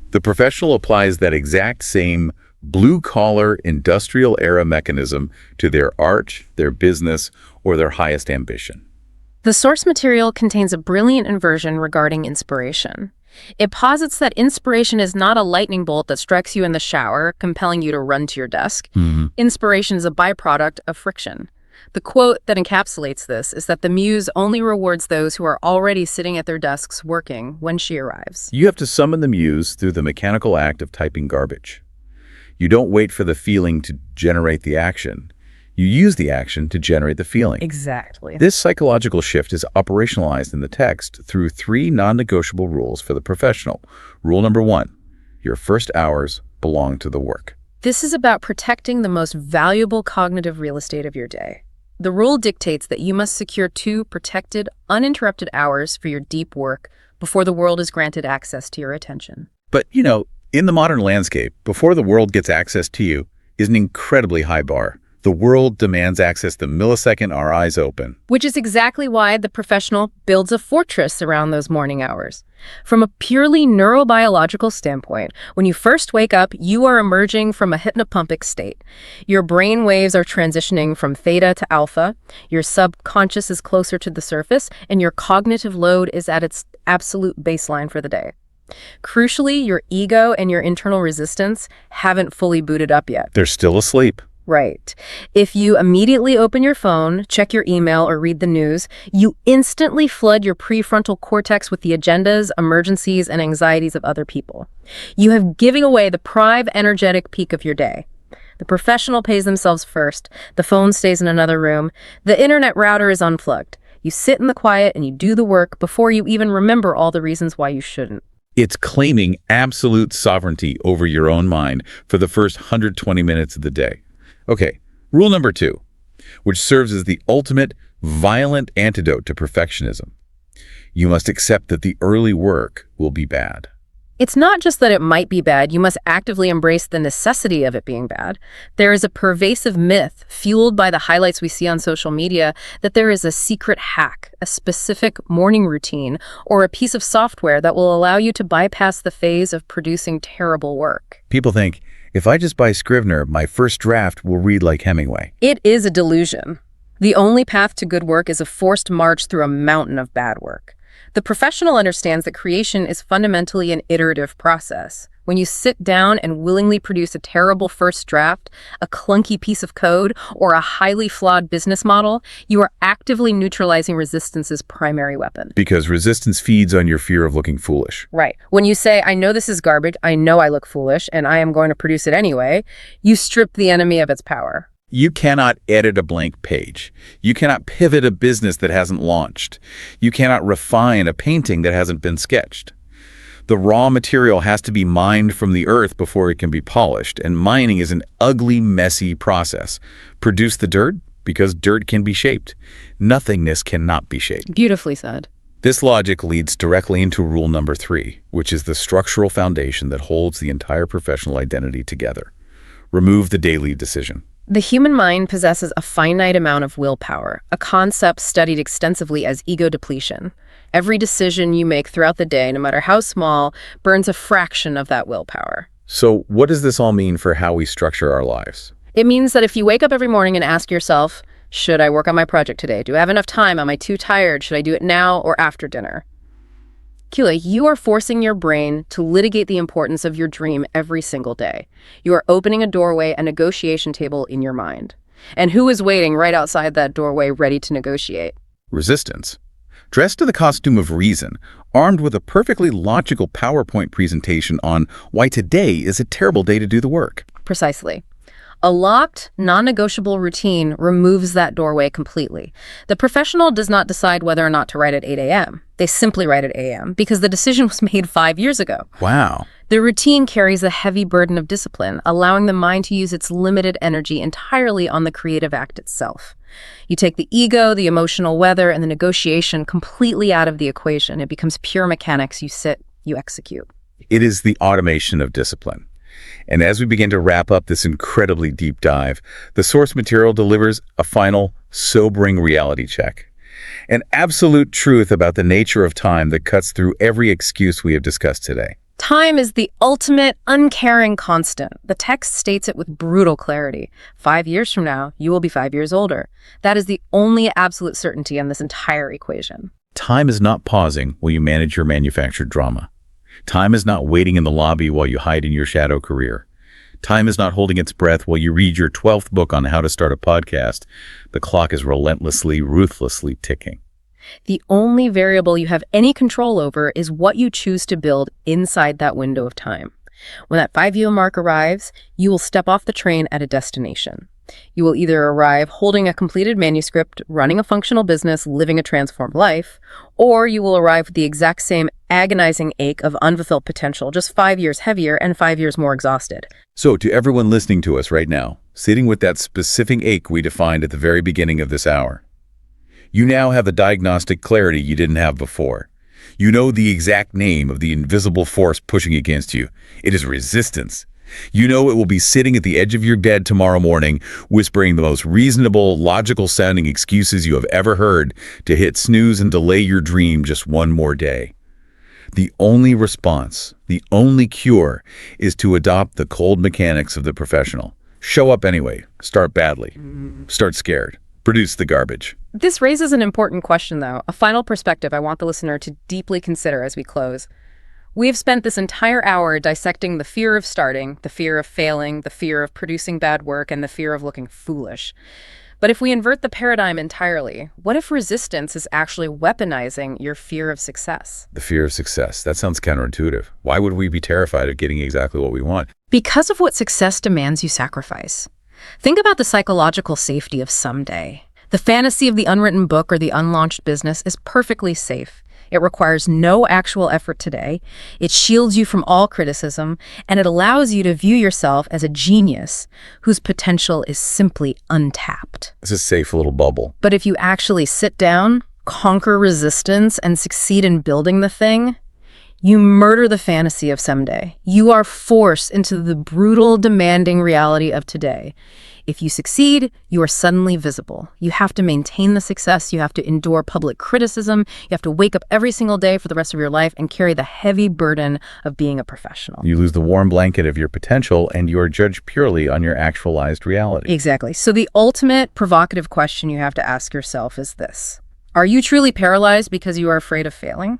The professional applies that exact same blue-collar industrial era mechanism to their art, their business, or their highest ambition. The source material contains a brilliant inversion regarding inspiration. It posits that inspiration is not a lightning bolt that strikes you in the shower, compelling you to run to your desk. Inspiration is a byproduct of friction. The quote that encapsulates this is that the muse only rewards those who are already sitting at their desks working when she arrives. You have to summon the muse through the mechanical act of typing garbage. You don't wait for the feeling to generate the action. You use the action to generate the feeling. Exactly. This psychological shift is operationalized in the text through 3 non-negotiable rules for the professional. Rule number 1, your first hours belong to the work. This is about protecting the most valuable cognitive real estate of your day. The rule dictates that you must secure 2 protected, uninterrupted hours for your deep work before the world is granted access to your attention. But, in the modern landscape, before the world gets access to you is an incredibly high bar. The world demands access the millisecond our eyes open. Which is exactly why the professional builds a fortress around those morning hours. From a purely neurobiological standpoint, when you first wake up, you are emerging from a hypnopompic state. Your brain waves are transitioning from theta to alpha, your subconscious is closer to the surface, and your cognitive load is at its absolute baseline for the day. Crucially, your ego and your internal resistance haven't fully booted up yet. They're still asleep. Right. If you immediately open your phone, check your email, or read the news, you instantly flood your prefrontal cortex with the agendas, emergencies, and anxieties of other people. You have given away the prime energetic peak of your day. The professional pays themselves first. The phone stays in another room. The internet router is unplugged. You sit in the quiet and you do the work before you even remember all the reasons why you shouldn't. It's claiming absolute sovereignty over your own mind for the first 120 minutes of the day. Okay, rule number 2, which serves as the ultimate violent antidote to perfectionism. You must accept that the early work will be bad. It's not just that it might be bad, you must actively embrace the necessity of it being bad. There is a pervasive myth, fueled by the highlights we see on social media, that there is a secret hack, a specific morning routine, or a piece of software that will allow you to bypass the phase of producing terrible work. People think, if I just buy Scrivener, my first draft will read like Hemingway. It is a delusion. The only path to good work is a forced march through a mountain of bad work. The professional understands that creation is fundamentally an iterative process. When you sit down and willingly produce a terrible first draft, a clunky piece of code, or a highly flawed business model, you are actively neutralizing resistance's primary weapon. Because resistance feeds on your fear of looking foolish. Right. When you say, I know this is garbage, I know I look foolish, and I am going to produce it anyway, you strip the enemy of its power. You cannot edit a blank page. You cannot pivot a business that hasn't launched. You cannot refine a painting that hasn't been sketched. The raw material has to be mined from the earth before it can be polished, and mining is an ugly, messy process. Produce the dirt because dirt can be shaped. Nothingness cannot be shaped. Beautifully said. This logic leads directly into rule number 3, which is the structural foundation that holds the entire professional identity together. Remove the daily decision. The human mind possesses a finite amount of willpower, a concept studied extensively as ego depletion. Every decision you make throughout the day, no matter how small, burns a fraction of that willpower. So what does this all mean for how we structure our lives? It means that if you wake up every morning and ask yourself, should I work on my project today? Do I have enough time? Am I too tired? Should I do it now or after dinner? Kila, you are forcing your brain to litigate the importance of your dream every single day. You are opening a doorway, a negotiation table in your mind. And who is waiting right outside that doorway ready to negotiate? Resistance. dressed to the costume of reason, armed with a perfectly logical PowerPoint presentation on why today is a terrible day to do the work. Precisely. A locked, non-negotiable routine removes that doorway completely. The professional does not decide whether or not to write at 8 a.m. They simply write at a.m. because the decision was made 5 years ago. Wow. The routine carries a heavy burden of discipline, allowing the mind to use its limited energy entirely on the creative act itself. You take the ego, the emotional weather, and the negotiation completely out of the equation. It becomes pure mechanics. You sit, you execute. It is the automation of discipline. And as we begin to wrap up this incredibly deep dive, the source material delivers a final, sobering reality check. An absolute truth about the nature of time that cuts through every excuse we have discussed today. Time is the ultimate uncaring constant. The text states it with brutal clarity. 5 years from now, you will be 5 years older. That is the only absolute certainty in this entire equation. Time is not pausing while you manage your manufactured drama. Time is not waiting in the lobby while you hide in your shadow career. Time is not holding its breath while you read your 12th book on how to start a podcast. The clock is relentlessly, ruthlessly ticking. The only variable you have any control over is what you choose to build inside that window of time. When that 5-year mark arrives, you will step off the train at a destination. You will either arrive holding a completed manuscript, running a functional business, living a transformed life, or you will arrive with the exact same agonizing ache of unfulfilled potential, just 5 years heavier and 5 years more exhausted. So to everyone listening to us right now, sitting with that specific ache we defined at the very beginning of this hour, you now have the diagnostic clarity you didn't have before. You know the exact name of the invisible force pushing against you. It is resistance. You know it will be sitting at the edge of your bed tomorrow morning, whispering the most reasonable, logical-sounding excuses you have ever heard to hit snooze and delay your dream just one more day. The only response, the only cure, is to adopt the cold mechanics of the professional. Show up anyway. Start badly. Start scared. Produce the garbage. This raises an important question, though, a final perspective I want the listener to deeply consider as we close. We have spent this entire hour dissecting the fear of starting, the fear of failing, the fear of producing bad work, and the fear of looking foolish. But if we invert the paradigm entirely, what if resistance is actually weaponizing your fear of success? The fear of success. That sounds counterintuitive. Why would we be terrified of getting exactly what we want? Because of what success demands you sacrifice. Think about the psychological safety of someday. The fantasy of the unwritten book or the unlaunched business is perfectly safe. It requires no actual effort today. It shields you from all criticism, and it allows you to view yourself as a genius whose potential is simply untapped. It's a safe little bubble. But if you actually sit down, conquer resistance, and succeed in building the thing, you murder the fantasy of someday. You are forced into the brutal, demanding reality of today. If you succeed, you are suddenly visible. You have to maintain the success. You have to endure public criticism. You have to wake up every single day for the rest of your life and carry the heavy burden of being a professional. You lose the warm blanket of your potential, and you are judged purely on your actualized reality. Exactly. So the ultimate provocative question you have to ask yourself is this. Are you truly paralyzed because you are afraid of failing?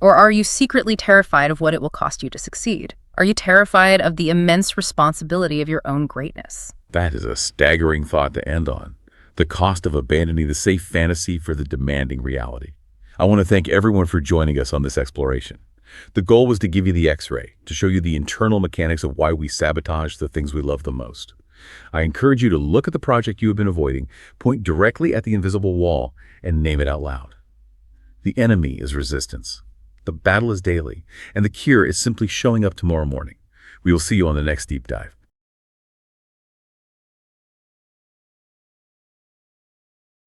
Or are you secretly terrified of what it will cost you to succeed? Are you terrified of the immense responsibility of your own greatness? That is a staggering thought to end on. The cost of abandoning the safe fantasy for the demanding reality. I want to thank everyone for joining us on this exploration. The goal was to give you the X-ray, to show you the internal mechanics of why we sabotage the things we love the most. I encourage you to look at the project you have been avoiding, point directly at the invisible wall, and name it out loud. The enemy is resistance. The battle is daily, and the cure is simply showing up tomorrow morning. We will see you on the next deep dive.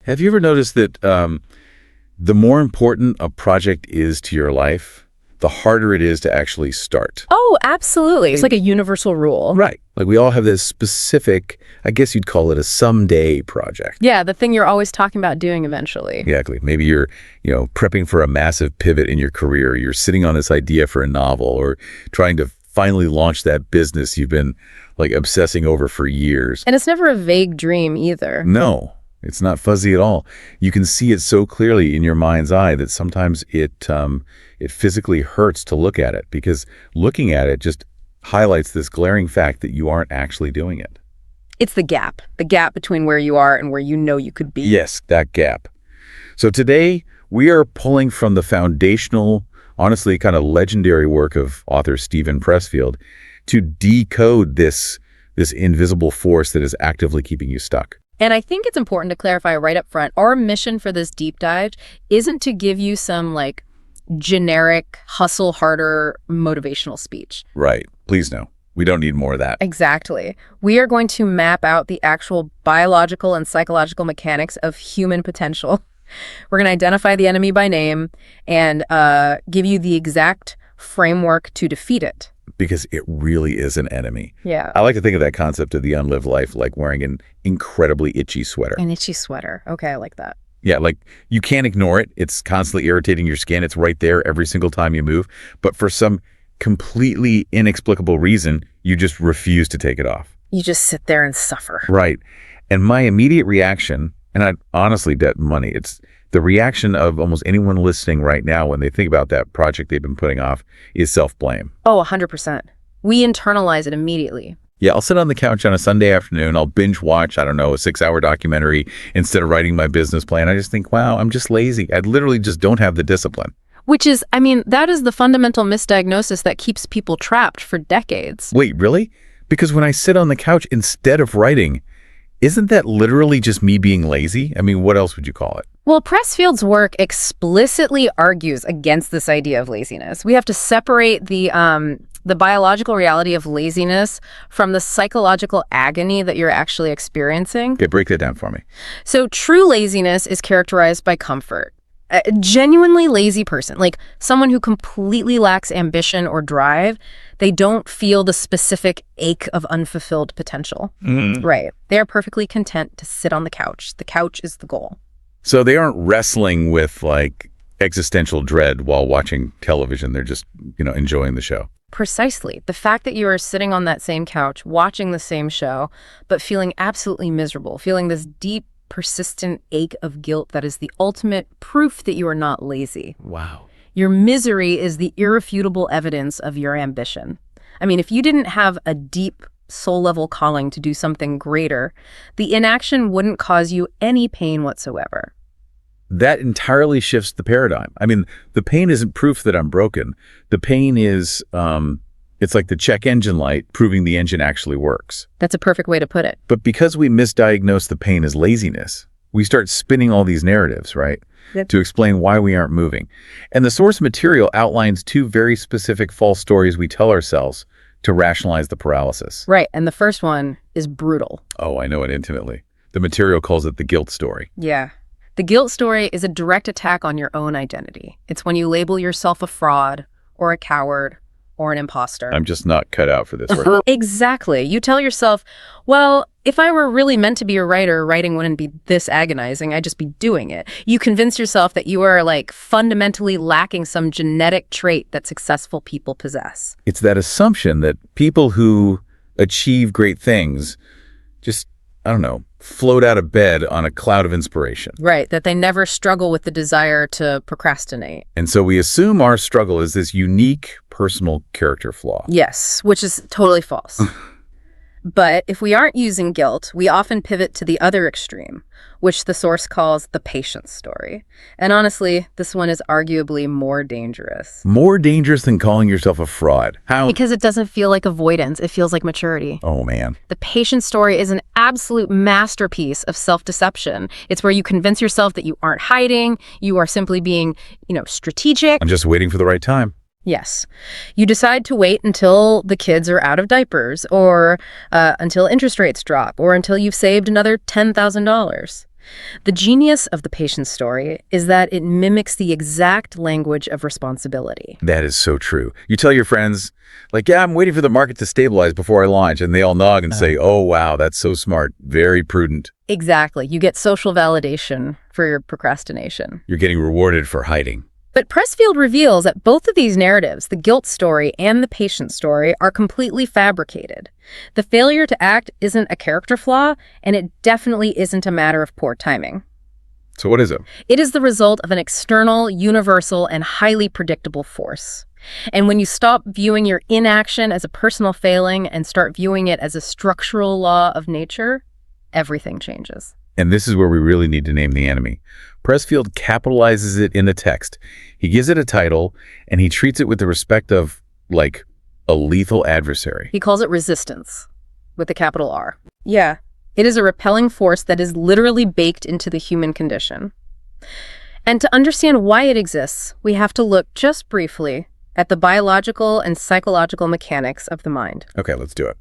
Have you ever noticed that the more important a project is to your life, the harder it is to actually start? Oh, absolutely. It's like a universal rule. Right. Like we all have this specific, I guess you'd call it a someday project. Yeah, the thing you're always talking about doing eventually. Exactly. Maybe you're, prepping for a massive pivot in your career. You're sitting on this idea for a novel or trying to finally launch that business you've been obsessing over for years. And it's never a vague dream either. No. It's not fuzzy at all. You can see it so clearly in your mind's eye that sometimes it physically hurts to look at it because looking at it just highlights this glaring fact that you aren't actually doing it. It's the gap between where you are and where you know you could be. Yes, that gap. So today, We are pulling from the foundational, honestly, kind of legendary work of author Stephen Pressfield to decode this invisible force that is actively keeping you stuck. And I think it's important to clarify right up front, our mission for this deep dive isn't to give you some like generic hustle harder motivational speech. Right. Please no. We don't need more of that. Exactly. We are going to map out the actual biological and psychological mechanics of human potential. We're going to identify the enemy by name and give you the exact framework to defeat it. Because it really is an enemy. Yeah. I like to think of that concept of the unlived life like wearing an incredibly itchy sweater. An itchy sweater. Okay, I like that. Yeah, like you can't ignore it. It's constantly irritating your skin. It's right there every single time you move. But for some completely inexplicable reason, you just refuse to take it off. You just sit there and suffer. Right. And my immediate reaction, and I honestly bet money, it's the reaction of almost anyone listening right now when they think about that project they've been putting off is self-blame. Oh, 100%. We internalize it immediately. Yeah, I'll sit on the couch on a Sunday afternoon. I'll binge watch, I don't know, a 6-hour documentary instead of writing my business plan. I just think, wow, I'm just lazy. I literally just don't have the discipline. Which is, I mean, that is the fundamental misdiagnosis that keeps people trapped for decades. Wait, really? Because when I sit on the couch instead of writing, isn't that literally just me being lazy? I mean, what else would you call it? Well, Pressfield's work explicitly argues against this idea of laziness. We have to separate the biological reality of laziness from the psychological agony that you're actually experiencing. Okay, break that down for me. So true laziness is characterized by comfort. A genuinely lazy person, like someone who completely lacks ambition or drive, they don't feel the specific ache of unfulfilled potential. Right. They are perfectly content to sit on the couch. The couch is the goal. So they aren't wrestling with like existential dread while watching television. They're just, enjoying the show. Precisely. The fact that you are sitting on that same couch, watching the same show, but feeling absolutely miserable, feeling this deep, persistent ache of guilt that is the ultimate proof that you are not lazy. Wow. Your misery is the irrefutable evidence of your ambition. I mean, if you didn't have a deep soul-level calling to do something greater, the inaction wouldn't cause you any pain whatsoever. That entirely shifts the paradigm. I mean, the pain isn't proof that I'm broken. The pain is, it's like the check engine light proving the engine actually works. That's a perfect way to put it. But because we misdiagnose the pain as laziness, we start spinning all these narratives, right? Yep. To explain why we aren't moving. And the source material outlines 2 very specific false stories we tell ourselves to rationalize the paralysis. Right, and the first one is brutal. Oh, I know it intimately. The material calls it the guilt story. Yeah. The guilt story is a direct attack on your own identity. It's when you label yourself a fraud or a coward or an imposter. I'm just not cut out for this work. Exactly. You tell yourself, well, if I were really meant to be a writer, writing wouldn't be this agonizing. I'd just be doing it. You convince yourself that you are like fundamentally lacking some genetic trait that successful people possess. It's that assumption that people who achieve great things just, I don't know, float out of bed on a cloud of inspiration. Right, that they never struggle with the desire to procrastinate. And so we assume our struggle is this unique personal character flaw. Yes, which is totally false. But if we aren't using guilt, we often pivot to the other extreme, which the source calls the patience story. And honestly, this one is arguably more dangerous. More dangerous than calling yourself a fraud. How? Because it doesn't feel like avoidance, it feels like maturity. Oh, man. The patience story is an absolute masterpiece of self-deception. It's where you convince yourself that you aren't hiding, you are simply being, strategic. I'm just waiting for the right time. Yes. You decide to wait until the kids are out of diapers, or until interest rates drop, or until you've saved another $10,000. The genius of the patience story is that it mimics the exact language of responsibility. That is so true. You tell your friends, like, yeah, I'm waiting for the market to stabilize before I launch, and they all nod and say, oh, wow, that's so smart. Very prudent. Exactly. You get social validation for your procrastination. You're getting rewarded for hiding. But Pressfield reveals that both of these narratives, the guilt story and the patience story, are completely fabricated. The failure to act isn't a character flaw, and it definitely isn't a matter of poor timing. So what is it? It is the result of an external, universal, and highly predictable force. And when you stop viewing your inaction as a personal failing and start viewing it as a structural law of nature, everything changes. And this is where we really need to name the enemy. Pressfield capitalizes it in the text. He gives it a title, and he treats it with the respect of, like, a lethal adversary. He calls it resistance, with a capital R. Yeah, it is a repelling force that is literally baked into the human condition. And to understand why it exists, we have to look just briefly at the biological and psychological mechanics of the mind. Okay, let's do it.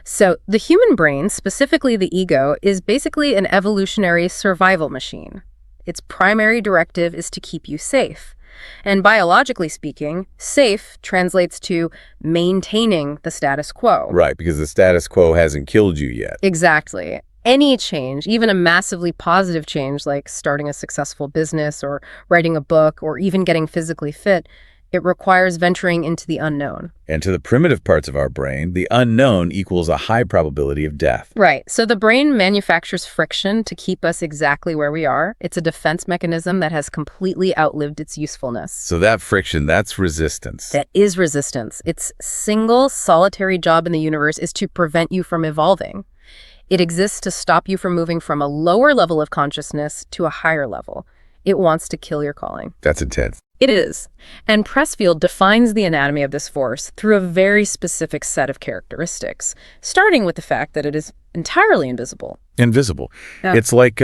So the human brain, specifically the ego, is basically an evolutionary survival machine. Its primary directive is to keep you safe. And biologically speaking, safe translates to maintaining the status quo. Right, because the status quo hasn't killed you yet. Exactly. Any change, even a massively positive change like starting a successful business or writing a book or even getting physically fit, it requires venturing into the unknown. And to the primitive parts of our brain, the unknown equals a high probability of death. Right. So the brain manufactures friction to keep us exactly where we are. It's a defense mechanism that has completely outlived its usefulness. So that friction, that's resistance. That is resistance. Its single solitary job in the universe is to prevent you from evolving. It exists to stop you from moving from a lower level of consciousness to a higher level. It wants to kill your calling. That's intense. It is. And Pressfield defines the anatomy of this force through a very specific set of characteristics, starting with the fact that it is entirely invisible. Invisible. Yeah. It's like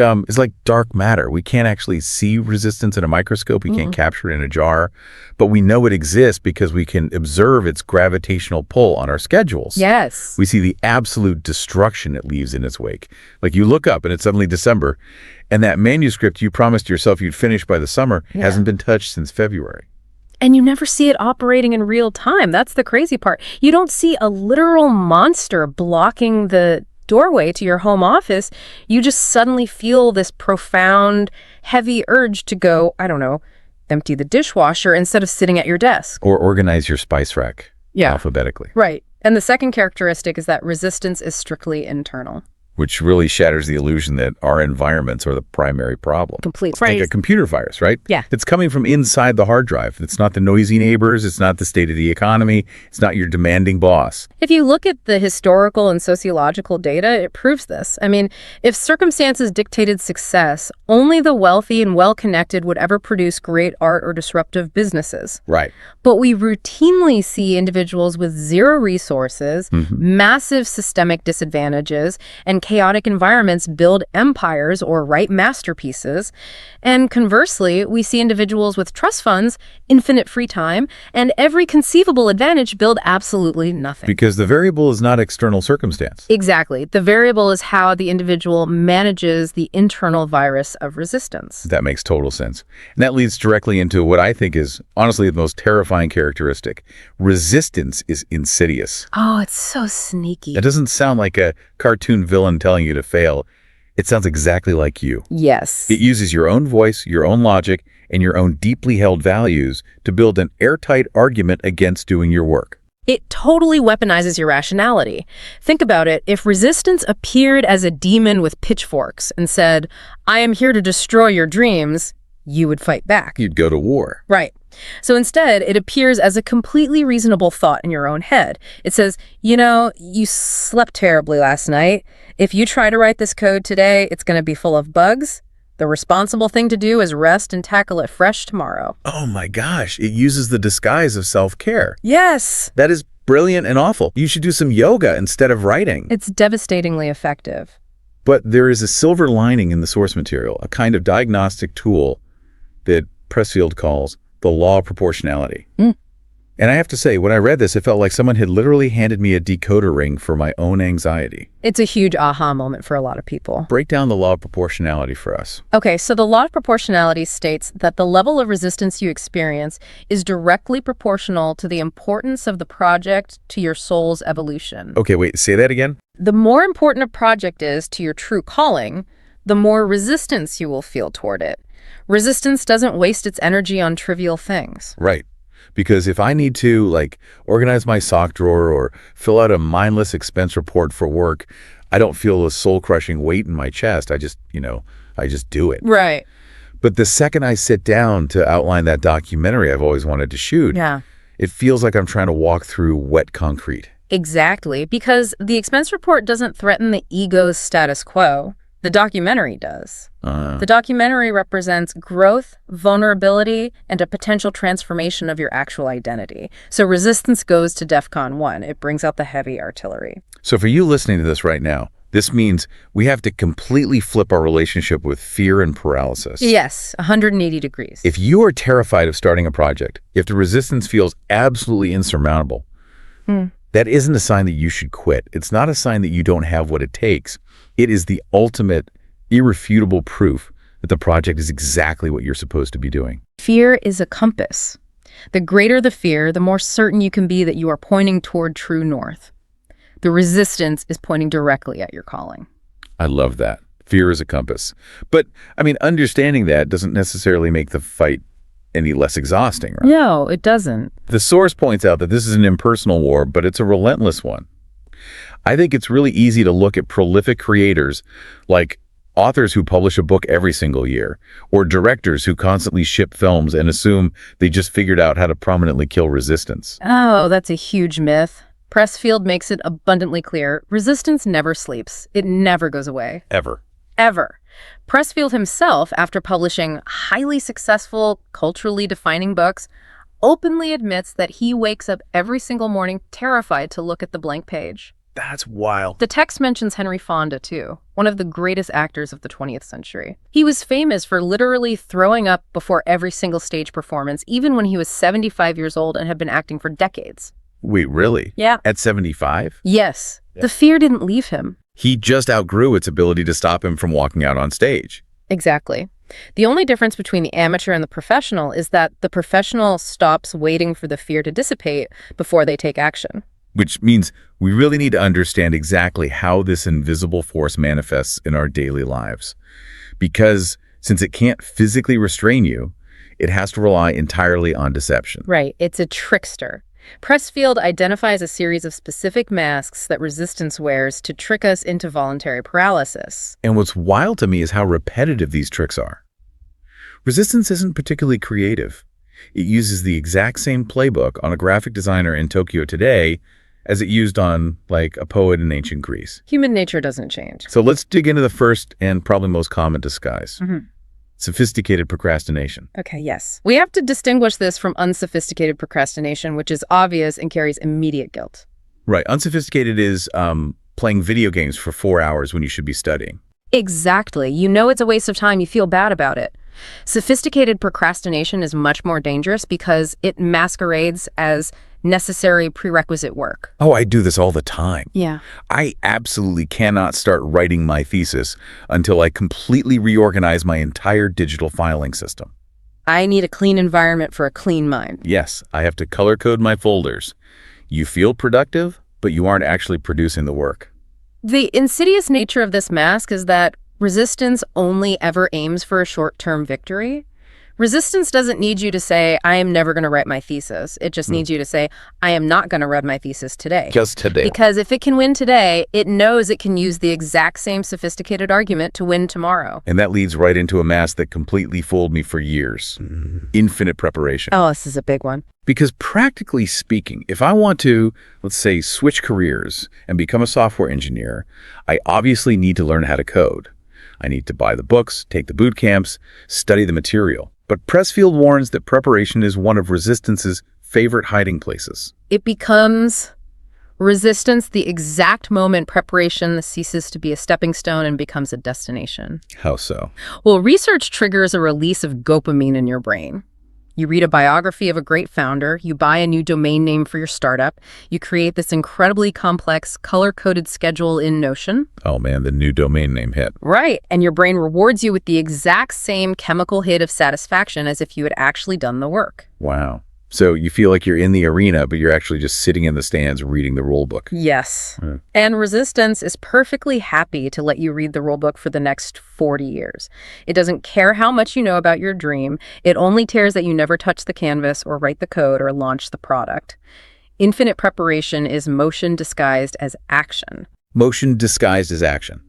dark matter. We can't actually see resistance in a microscope. We can't capture it in a jar, but we know it exists because we can observe its gravitational pull on our schedules. Yes. We see the absolute destruction it leaves in its wake. Like you look up and it's suddenly December, and that manuscript you promised yourself you'd finish by the summer hasn't been touched since February. And you never see it operating in real time. That's the crazy part. You don't see a literal monster blocking the doorway to your home office. You just suddenly feel this profound, heavy urge to go, I don't know, empty the dishwasher instead of sitting at your desk. Or organize your spice rack alphabetically. Right. And the second characteristic is that resistance is strictly internal. Which really shatters the illusion that our environments are the primary problem. Complete. Like a computer virus, right? Yeah. It's coming from inside the hard drive. It's not the noisy neighbors. It's not the state of the economy. It's not your demanding boss. If you look at the historical and sociological data, it proves this. I mean, if circumstances dictated success, only the wealthy and well-connected would ever produce great art or disruptive businesses. Right. But we routinely see individuals with zero resources, massive systemic disadvantages, and chaotic environments build empires or write masterpieces. And conversely, we see individuals with trust funds, infinite free time, and every conceivable advantage build absolutely nothing. Because the variable is not external circumstance. Exactly. The variable is how the individual manages the internal virus of resistance. That makes total sense. And that leads directly into what I think is honestly the most terrifying characteristic. Resistance is insidious. Oh, it's so sneaky. It doesn't sound like a cartoon villain telling you to fail. It sounds exactly like you. Yes. It uses your own voice, your own logic, and your own deeply held values to build an airtight argument against doing your work. It totally weaponizes your rationality. Think about it. If resistance appeared as a demon with pitchforks and said, I am here to destroy your dreams, you would fight back. You'd go to war. Right. So instead, it appears as a completely reasonable thought in your own head. It says, you know, you slept terribly last night. If you try to write this code today, it's going to be full of bugs. The responsible thing to do is rest and tackle it fresh tomorrow. Oh my gosh, it uses the disguise of self-care. Yes. That is brilliant and awful. You should do some yoga instead of writing. It's devastatingly effective. But there is a silver lining in the source material, a kind of diagnostic tool that Pressfield calls the law of proportionality. And I have to say, when I read this, it felt like someone had literally handed me a decoder ring for my own anxiety. It's a huge aha moment for a lot of people. Break down the law of proportionality for us. Okay, so the law of proportionality states that the level of resistance you experience is directly proportional to the importance of the project to your soul's evolution. Okay, wait, say that again? The more important a project is to your true calling, the more resistance you will feel toward it. Resistance doesn't waste its energy on trivial things. Right. Because if I need to, like, organize my sock drawer or fill out a mindless expense report for work, I don't feel a soul-crushing weight in my chest. I just do it. Right. But the second I sit down to outline that documentary I've always wanted to shoot, it feels like I'm trying to walk through wet concrete. Exactly, because the expense report doesn't threaten the ego's status quo. The documentary does. Uh, The documentary represents growth, vulnerability, and a potential transformation of your actual identity. So resistance goes to DEFCON 1. It brings out the heavy artillery. so for you listening to this right now, this means we have to completely flip our relationship with fear and paralysis. Yes, 180 degrees. If you are terrified of starting a project, if the resistance feels absolutely insurmountable, that isn't a sign that you should quit. It's not a sign that you don't have what it takes. It is the ultimate, irrefutable proof that the project is exactly what you're supposed to be doing. Fear is a compass. The greater the fear, the more certain you can be that you are pointing toward true north. The resistance is pointing directly at your calling. I love that. Fear is a compass. But, I mean, understanding that doesn't necessarily make the fight any less exhausting, right? No, it doesn't. The source points out that this is an impersonal war, but it's a relentless one. I think it's really easy to look at prolific creators like authors who publish a book every single year, or directors who constantly ship films and assume they just figured out how to prominently kill resistance. Oh, that's a huge myth. Pressfield makes it abundantly clear. Resistance never sleeps. It never goes away. Ever. Ever. Pressfield himself, after publishing highly successful, culturally defining books, openly admits that he wakes up every single morning terrified to look at the blank page. That's wild. The text mentions Henry Fonda, too, one of the greatest actors of the 20th century. He was famous for literally throwing up before every single stage performance, even when he was 75 years old and had been acting for decades. Wait, really? Yeah. At 75? Yes. The fear didn't leave him. He just outgrew its ability to stop him from walking out on stage. Exactly. The only difference between the amateur and the professional is that the professional stops waiting for the fear to dissipate before they take action. Which means we really need to understand exactly how this invisible force manifests in our daily lives. Because since it can't physically restrain you, it has to rely entirely on deception. Right. It's a trickster. Pressfield identifies a series of specific masks that resistance wears to trick us into voluntary paralysis. And what's wild to me is how repetitive these tricks are. Resistance isn't particularly creative. It uses the exact same playbook on a graphic designer in Tokyo today as it used on, like, a poet in ancient Greece. Human nature doesn't change. So let's dig into the first and probably most common disguise. Sophisticated procrastination. Okay, yes. We have to distinguish this from unsophisticated procrastination, which is obvious and carries immediate guilt. Right. Unsophisticated is playing video games for 4 hours when you should be studying. Exactly. You know it's a waste of time. You feel bad about it. Sophisticated procrastination is much more dangerous because it masquerades as necessary prerequisite work. Oh, I do this all the time. Yeah. I absolutely cannot start writing my thesis until I completely reorganize my entire digital filing system. I need a clean environment for a clean mind. Yes, I have to color code my folders. You feel productive, but you aren't actually producing the work. The insidious nature of this mask is that resistance only ever aims for a short-term victory. Resistance doesn't need you to say, I am never going to write my thesis. It just needs you to say, I am not going to read my thesis today. Just today. Because if it can win today, it knows it can use the exact same sophisticated argument to win tomorrow. And that leads right into a mask that completely fooled me for years. Infinite preparation. Oh, this is a big one. Because practically speaking, if I want to, let's say, switch careers and become a software engineer, I obviously need to learn how to code. I need to buy the books, take the boot camps, study the material. But Pressfield warns that preparation is one of resistance's favorite hiding places. It becomes resistance the exact moment preparation ceases to be a stepping stone and becomes a destination. How so? Well, research triggers a release of dopamine in your brain. You read a biography of a great founder, you buy a new domain name for your startup, you create this incredibly complex, color-coded schedule in Notion. Oh man, the new domain name hit. Right, and your brain rewards you with the exact same chemical hit of satisfaction as if you had actually done the work. Wow. So you feel like you're in the arena, but you're actually just sitting in the stands reading the rule book. Yes. And resistance is perfectly happy to let you read the rule book for the next 40 years. It doesn't care how much you know about your dream. It only cares that you never touch the canvas or write the code or launch the product. Infinite preparation is motion disguised as action. Motion disguised as action.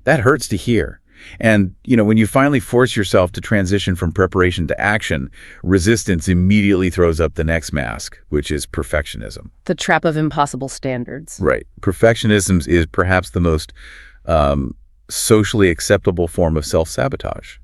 That hurts to hear. And, you know, when you finally force yourself to transition from preparation to action, resistance immediately throws up the next mask, which is perfectionism. The trap of impossible standards. Right. Perfectionism is perhaps the most socially acceptable form of self-sabotage.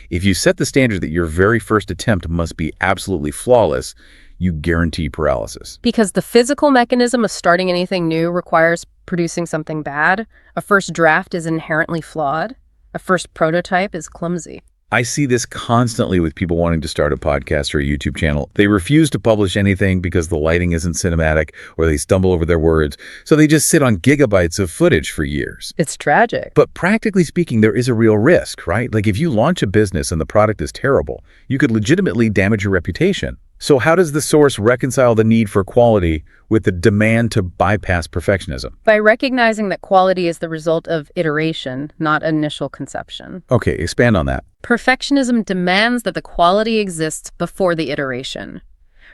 If you set the standard that your very first attempt must be absolutely flawless, you guarantee paralysis. Because the physical mechanism of starting anything new requires producing something bad. A first draft is inherently flawed. A first prototype is clumsy. I see this constantly with people wanting to start a podcast or a YouTube channel. They refuse to publish anything because the lighting isn't cinematic or they stumble over their words, so they just sit on gigabytes of footage for years. It's tragic. But practically speaking, there is a real risk, right? Like if you launch a business and the product is terrible, you could legitimately damage your reputation. So how does the source reconcile the need for quality with the demand to bypass perfectionism? By recognizing that quality is the result of iteration, not initial conception. Okay, expand on that. Perfectionism demands that the quality exists before the iteration.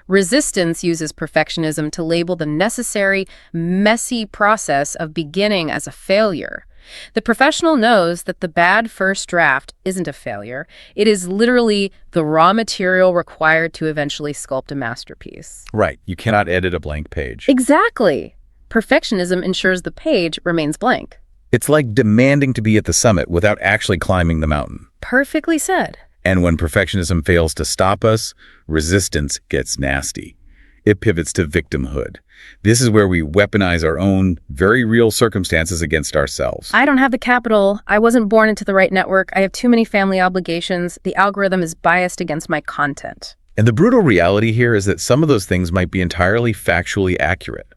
Resistance uses perfectionism to label the necessary, messy process of beginning as a failure. The professional knows that the bad first draft isn't a failure. It is literally the raw material required to eventually sculpt a masterpiece. Right. You cannot edit a blank page. Exactly. Perfectionism ensures the page remains blank. It's like demanding to be at the summit without actually climbing the mountain. Perfectly said. And when perfectionism fails to stop us, resistance gets nasty. It pivots to victimhood. This is where we weaponize our own very real circumstances against ourselves. I don't have the capital. I wasn't born into the right network. I have too many family obligations. The algorithm is biased against my content. And the brutal reality here is that some of those things might be entirely factually accurate.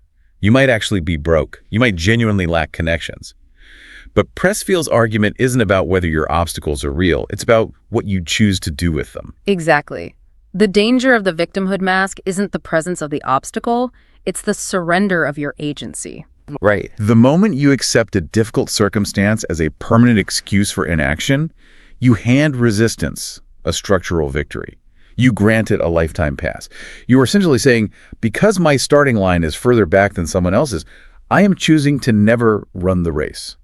You might actually be broke. You might genuinely lack connections. But Pressfield's argument isn't about whether your obstacles are real. It's about what you choose to do with them. Exactly. The danger of the victimhood mask isn't the presence of the obstacle, it's the surrender of your agency. Right. The moment you accept a difficult circumstance as a permanent excuse for inaction, you hand resistance a structural victory. You grant it a lifetime pass. You are essentially saying, because my starting line is further back than someone else's, I am choosing to never run the race.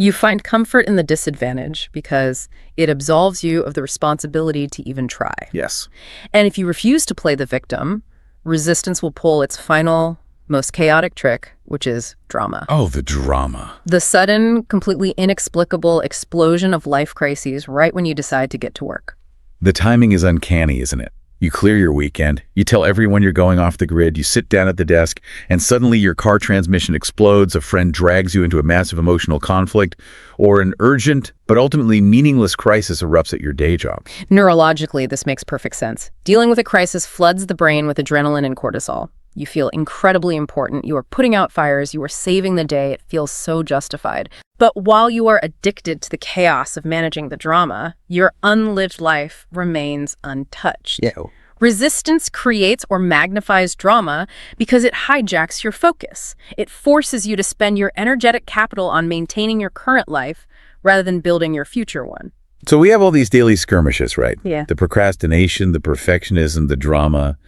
You find comfort in the disadvantage because it absolves you of the responsibility to even try. Yes. And if you refuse to play the victim, resistance will pull its final, most chaotic trick, which is drama. Oh, the drama. The sudden, completely inexplicable explosion of life crises right when you decide to get to work. The timing is uncanny, isn't it? You clear your weekend, you tell everyone you're going off the grid, you sit down at the desk, and suddenly your car transmission explodes, a friend drags you into a massive emotional conflict, or an urgent but ultimately meaningless crisis erupts at your day job. Neurologically, this makes perfect sense. Dealing with a crisis floods the brain with adrenaline and cortisol. You feel incredibly important. You are putting out fires. You are saving the day. It feels so justified. But while you are addicted to the chaos of managing the drama, your unlived life remains untouched. Yeah. Resistance creates or magnifies drama because it hijacks your focus. It forces you to spend your energetic capital on maintaining your current life rather than building your future one. So we have all these daily skirmishes, right? Yeah. The procrastination, the perfectionism, the drama.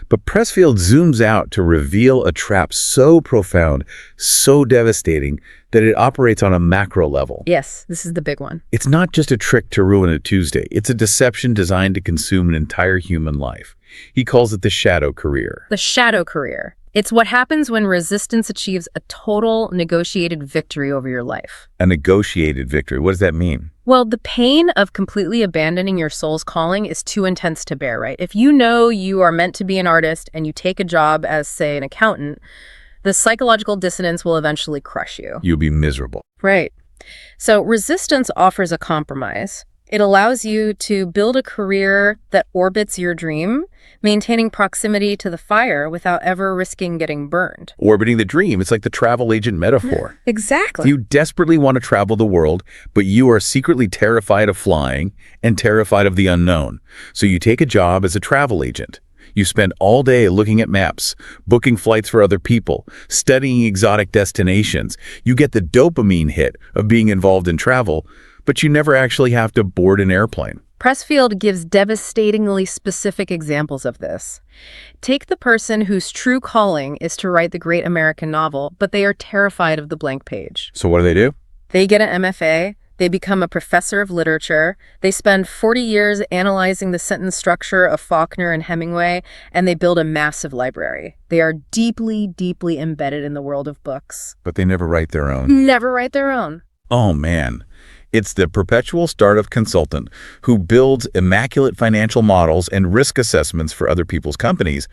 But Pressfield zooms out to reveal a trap so profound, so devastating, that it operates on a macro level. Yes, this is the big one. It's not just a trick to ruin a Tuesday. It's a deception designed to consume an entire human life. He calls it the shadow career. The shadow career. It's what happens when resistance achieves a total negotiated victory over your life. A negotiated victory. What does that mean? Well, the pain of completely abandoning your soul's calling is too intense to bear, right? If you know you are meant to be an artist and you take a job as, say, an accountant, the psychological dissonance will eventually crush you. You'll be miserable. Right. So resistance offers a compromise. It allows you to build a career that orbits your dream, maintaining proximity to the fire without ever risking getting burned. Orbiting the dream. It's like the travel agent metaphor. Exactly. You desperately want to travel the world, but you are secretly terrified of flying and terrified of the unknown. So you take a job as a travel agent. You spend all day looking at maps, booking flights for other people, studying exotic destinations. You get the dopamine hit of being involved in travel, but you never actually have to board an airplane. Pressfield gives devastatingly specific examples of this. Take the person whose true calling is to write the great American novel, but they are terrified of the blank page. So what do? They get an MFA, they become a professor of literature, they spend 40 years analyzing the sentence structure of Faulkner and Hemingway, and they build a massive library. They are deeply, deeply embedded in the world of books. But they never write their own. Never write their own. Oh, man. It's the perpetual startup consultant who builds immaculate financial models and risk assessments for other people's companies,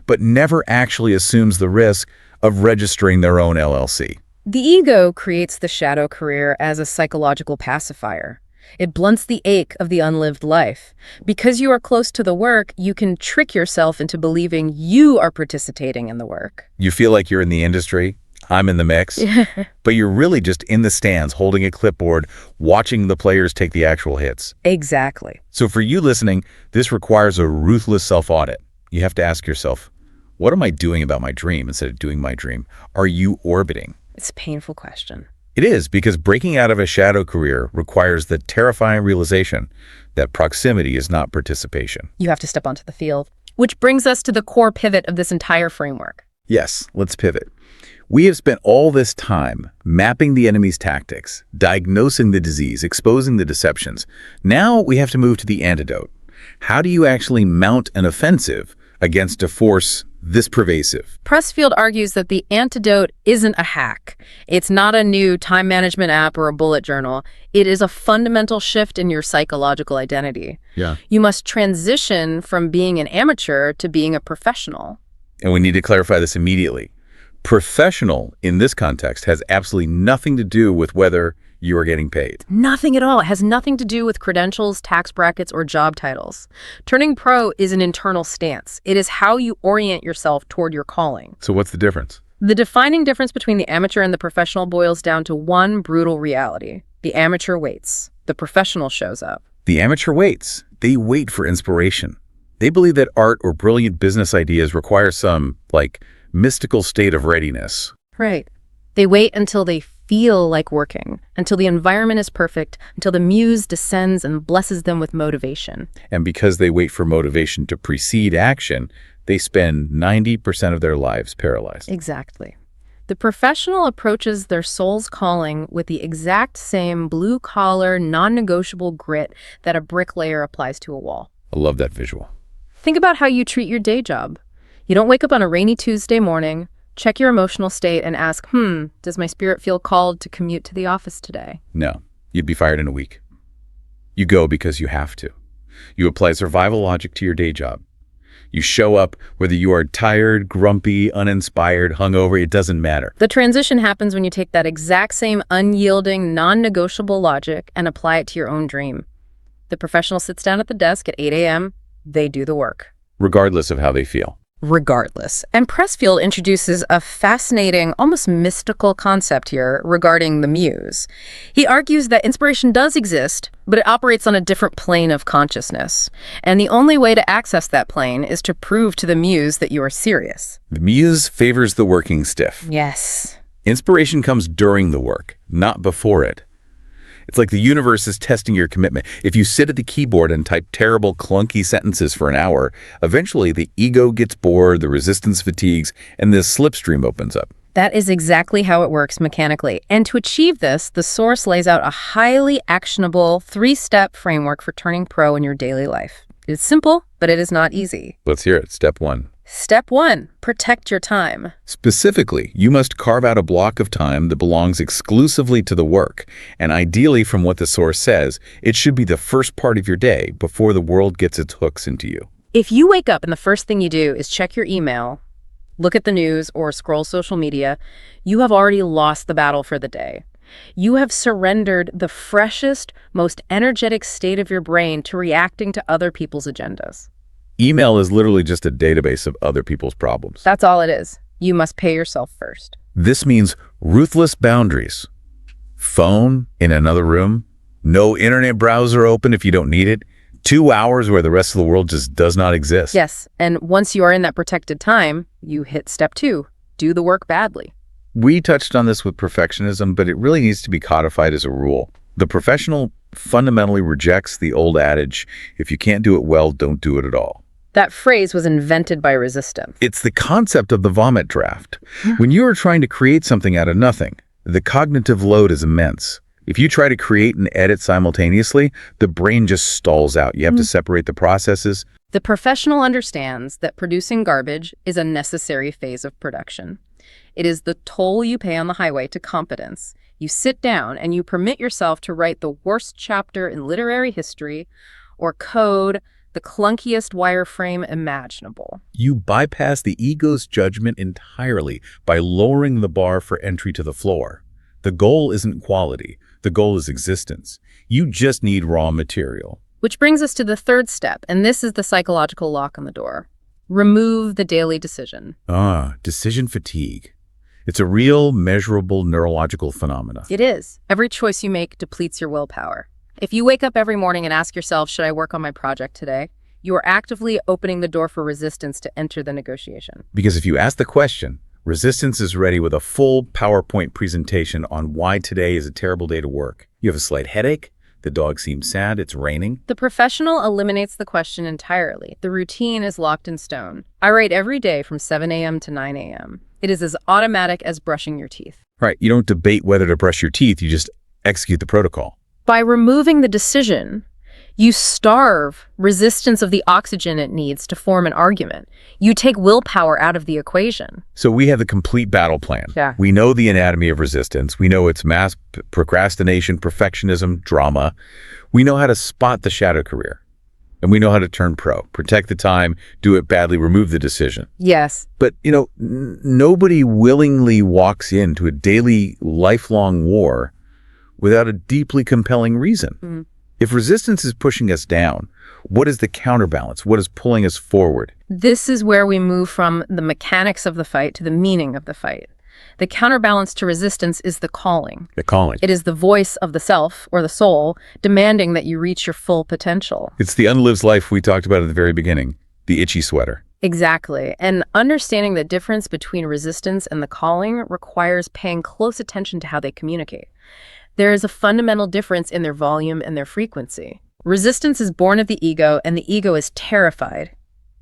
but never actually assumes the risk of registering their own LLC. The ego creates the shadow career as a psychological pacifier. It blunts the ache of the unlived life. Because you are close to the work, you can trick yourself into believing you are participating in the work. You feel like you're in the industry, I'm in the mix, but you're really just in the stands holding a clipboard, watching the players take the actual hits. Exactly. So for you listening, this requires a ruthless self-audit. You have to ask yourself, what am I doing about my dream instead of doing my dream? Are you orbiting? It's a painful question. It is, because breaking out of a shadow career requires the terrifying realization that proximity is not participation. You have to step onto the field. Which brings us to the core pivot of this entire framework. Yes, let's pivot. We have spent all this time mapping the enemy's tactics, diagnosing the disease, exposing the deceptions. Now we have to move to the antidote. How do you actually mount an offensive against a force this pervasive? Pressfield argues that the antidote isn't a hack. It's not a new time management app or a bullet journal. It is a fundamental shift in your psychological identity. Yeah. You must transition from being an amateur to being a professional. And we need to clarify this immediately. Professional in this context has absolutely nothing to do with whether you are getting paid. Nothing at all. It has nothing to do with credentials, tax brackets, or job titles. Turning pro is an internal stance. It is how you orient yourself toward your calling. So what's the difference? The defining difference between the amateur and the professional boils down to one brutal reality. The amateur waits. The professional shows up. The amateur waits. They wait for inspiration. They believe that art or brilliant business ideas require some, mystical state of readiness. Right. They wait until they feel like working, until the environment is perfect, until the muse descends and blesses them with motivation. And because they wait for motivation to precede action, they spend 90% of their lives paralyzed. Exactly. The professional approaches their soul's calling with the exact same blue-collar, non-negotiable grit that a bricklayer applies to a wall. I love that visual. Think about how you treat your day job. You don't wake up on a rainy Tuesday morning, check your emotional state, and ask, does my spirit feel called to commute to the office today? No, you'd be fired in a week. You go because you have to. You apply survival logic to your day job. You show up whether you are tired, grumpy, uninspired, hungover, it doesn't matter. The transition happens when you take that exact same unyielding, non-negotiable logic and apply it to your own dream. The professional sits down at the desk at 8 a.m., they do the work. Regardless of how they feel. Regardless. And Pressfield introduces a fascinating, almost mystical concept here regarding the muse. He argues that inspiration does exist, but it operates on a different plane of consciousness. And the only way to access that plane is to prove to the muse that you are serious. The muse favors the working stiff. Yes. Inspiration comes during the work, not before it. It's like the universe is testing your commitment. If you sit at the keyboard and type terrible, clunky sentences for an hour, eventually the ego gets bored, the resistance fatigues, and the slipstream opens up. That is exactly how it works mechanically. And to achieve this, the source lays out a highly actionable 3-step framework for turning pro in your daily life. It's simple, but it is not easy. Let's hear it. Step 1. Step 1, protect your time. Specifically, you must carve out a block of time that belongs exclusively to the work, and ideally, from what the source says, it should be the first part of your day before the world gets its hooks into you. If you wake up and the first thing you do is check your email, look at the news, or scroll social media, you have already lost the battle for the day. You have surrendered the freshest, most energetic state of your brain to reacting to other people's agendas. Email is literally just a database of other people's problems. That's all it is. You must pay yourself first. This means ruthless boundaries. Phone in another room. No internet browser open if you don't need it. 2 hours where the rest of the world just does not exist. Yes, and once you are in that protected time, you hit step 2. Do the work badly. We touched on this with perfectionism, but it really needs to be codified as a rule. The professional fundamentally rejects the old adage, if you can't do it well, don't do it at all. That phrase was invented by resistance. It's the concept of the vomit draft. When you are trying to create something out of nothing, the cognitive load is immense. If you try to create and edit simultaneously, the brain just stalls out. You have to separate the processes. The professional understands that producing garbage is a necessary phase of production. It is the toll you pay on the highway to competence. You sit down and you permit yourself to write the worst chapter in literary history or code the clunkiest wireframe imaginable. You bypass the ego's judgment entirely by lowering the bar for entry to the floor. The goal isn't quality. The goal is existence. You just need raw material. Which brings us to the third step, and this is the psychological lock on the door. Remove the daily decision. Decision fatigue. It's a real, measurable neurological phenomena. It is. Every choice you make depletes your willpower. If you wake up every morning and ask yourself, should I work on my project today? You are actively opening the door for resistance to enter the negotiation. Because if you ask the question, resistance is ready with a full PowerPoint presentation on why today is a terrible day to work. You have a slight headache. The dog seems sad. It's raining. The professional eliminates the question entirely. The routine is locked in stone. I write every day from 7 a.m. to 9 a.m. It is as automatic as brushing your teeth. Right. You don't debate whether to brush your teeth. You just execute the protocol. By removing the decision, you starve resistance of the oxygen it needs to form an argument. You take willpower out of the equation. So we have the complete battle plan. Yeah. We know the anatomy of resistance. We know it's mass procrastination, perfectionism, drama. We know how to spot the shadow career. And we know how to turn pro, protect the time, do it badly, remove the decision. Yes. But, nobody willingly walks into a daily, lifelong war without a deeply compelling reason. Mm-hmm. If resistance is pushing us down, what is the counterbalance? What is pulling us forward? This is where we move from the mechanics of the fight to the meaning of the fight. The counterbalance to resistance is the calling. The calling. It is the voice of the self, or the soul, demanding that you reach your full potential. It's the unlived life we talked about at the very beginning, the itchy sweater. Exactly. And understanding the difference between resistance and the calling requires paying close attention to how they communicate. There is a fundamental difference in their volume and their frequency. Resistance is born of the ego, and the ego is terrified.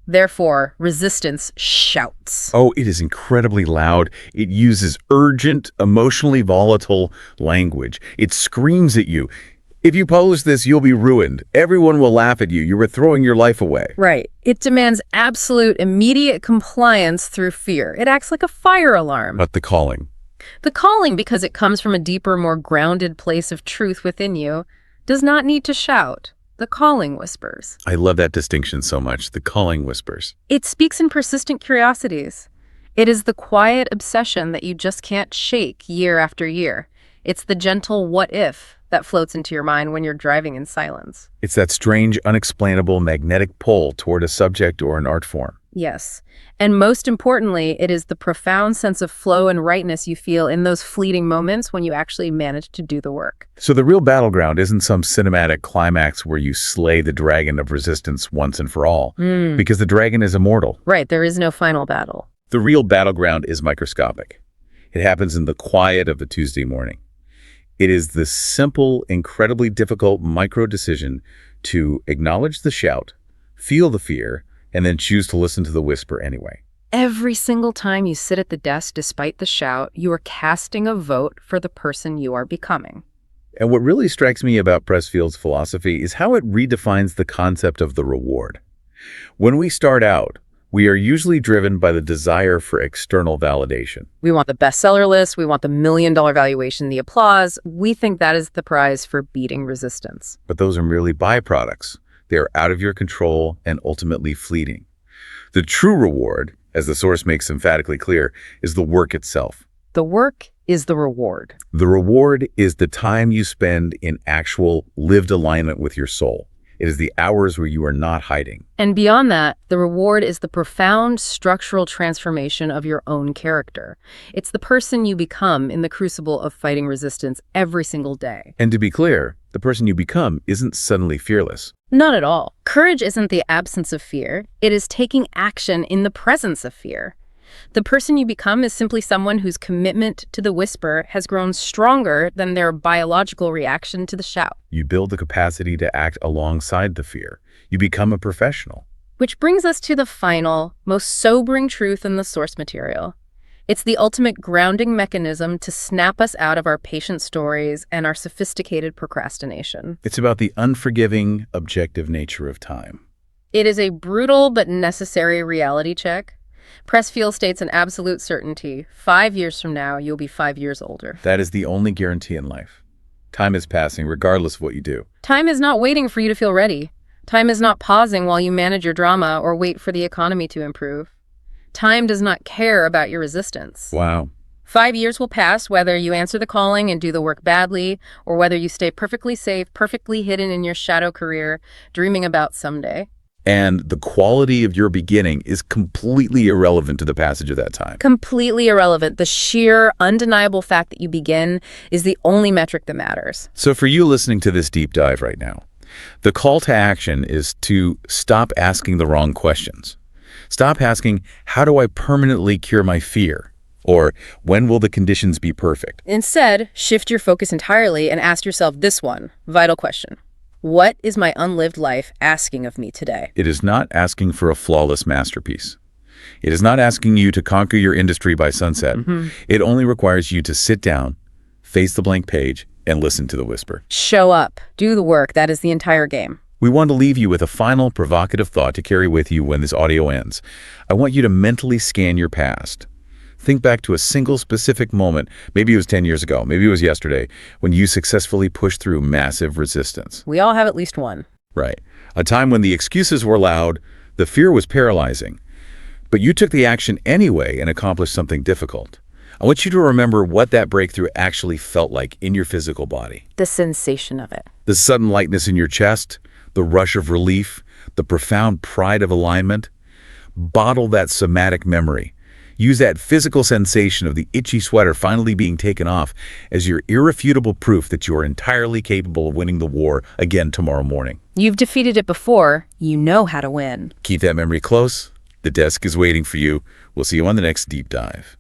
Therefore, resistance shouts. Oh, it is incredibly loud. It uses urgent, emotionally volatile language. It screams at you. If you publish this, you'll be ruined. Everyone will laugh at you. You were throwing your life away. Right. It demands absolute, immediate compliance through fear. It acts like a fire alarm. But the calling. The calling, because it comes from a deeper, more grounded place of truth within you, does not need to shout. The calling whispers. I love that distinction so much. The calling whispers. It speaks in persistent curiosities. It is the quiet obsession that you just can't shake year after year. It's the gentle what if that floats into your mind when you're driving in silence. It's that strange, unexplainable magnetic pull toward a subject or an art form. Yes. And most importantly, it is the profound sense of flow and rightness you feel in those fleeting moments when you actually manage to do the work. So the real battleground isn't some cinematic climax where you slay the dragon of resistance once and for all, because the dragon is immortal. Right, there is no final battle. The real battleground is microscopic. It happens in the quiet of a Tuesday morning. It is the simple, incredibly difficult micro decision to acknowledge the shout, feel the fear, and then choose to listen to the whisper anyway. Every single time you sit at the desk despite the shout, you are casting a vote for the person you are becoming. And what really strikes me about Pressfield's philosophy is how it redefines the concept of the reward. When we start out, we are usually driven by the desire for external validation. We want the bestseller list, we want the $1 million valuation, the applause. We think that is the prize for beating resistance. But those are merely byproducts. They are out of your control and ultimately fleeting. The true reward, as the source makes emphatically clear, is the work itself. The work is the reward. The reward is the time you spend in actual lived alignment with your soul. It is the hours where you are not hiding. And beyond that, the reward is the profound structural transformation of your own character. It's the person you become in the crucible of fighting resistance every single day. And to be clear, the person you become isn't suddenly fearless. Not at all. Courage isn't the absence of fear. It is taking action in the presence of fear. The person you become is simply someone whose commitment to the whisper has grown stronger than their biological reaction to the shout. You build the capacity to act alongside the fear. You become a professional. Which brings us to the final, most sobering truth in the source material. It's the ultimate grounding mechanism to snap us out of our patient stories and our sophisticated procrastination. It's about the unforgiving, objective nature of time. It is a brutal but necessary reality check. Pressfield states an absolute certainty. 5 years from now, you'll be 5 years older. That is the only guarantee in life. Time is passing regardless of what you do. Time is not waiting for you to feel ready. Time is not pausing while you manage your drama or wait for the economy to improve. Time does not care about your resistance. Wow. 5 years will pass whether you answer the calling and do the work badly, or whether you stay perfectly safe, perfectly hidden in your shadow career, dreaming about someday. And the quality of your beginning is completely irrelevant to the passage of that time. Completely irrelevant. The sheer, undeniable fact that you begin is the only metric that matters. So for you listening to this deep dive right now, the call to action is to stop asking the wrong questions. Stop asking, how do I permanently cure my fear? Or when will the conditions be perfect? Instead, shift your focus entirely and ask yourself this one vital question. What is my unlived life asking of me today? It is not asking for a flawless masterpiece. It is not asking you to conquer your industry by sunset. It only requires you to sit down, face the blank page, and listen to the whisper. Show up. Do the work. That is the entire game. We want to leave you with a final provocative thought to carry with you when this audio ends. I want you to mentally scan your past. Think back to a single specific moment, maybe it was 10 years ago, maybe it was yesterday, when you successfully pushed through massive resistance. We all have at least one. Right. A time when the excuses were loud, the fear was paralyzing, but you took the action anyway and accomplished something difficult. I want you to remember what that breakthrough actually felt like in your physical body. The sensation of it. The sudden lightness in your chest, the rush of relief, the profound pride of alignment. Bottle that somatic memory. Use that physical sensation of the itchy sweater finally being taken off as your irrefutable proof that you are entirely capable of winning the war again tomorrow morning. You've defeated it before. You know how to win. Keep that memory close. The desk is waiting for you. We'll see you on the next deep dive.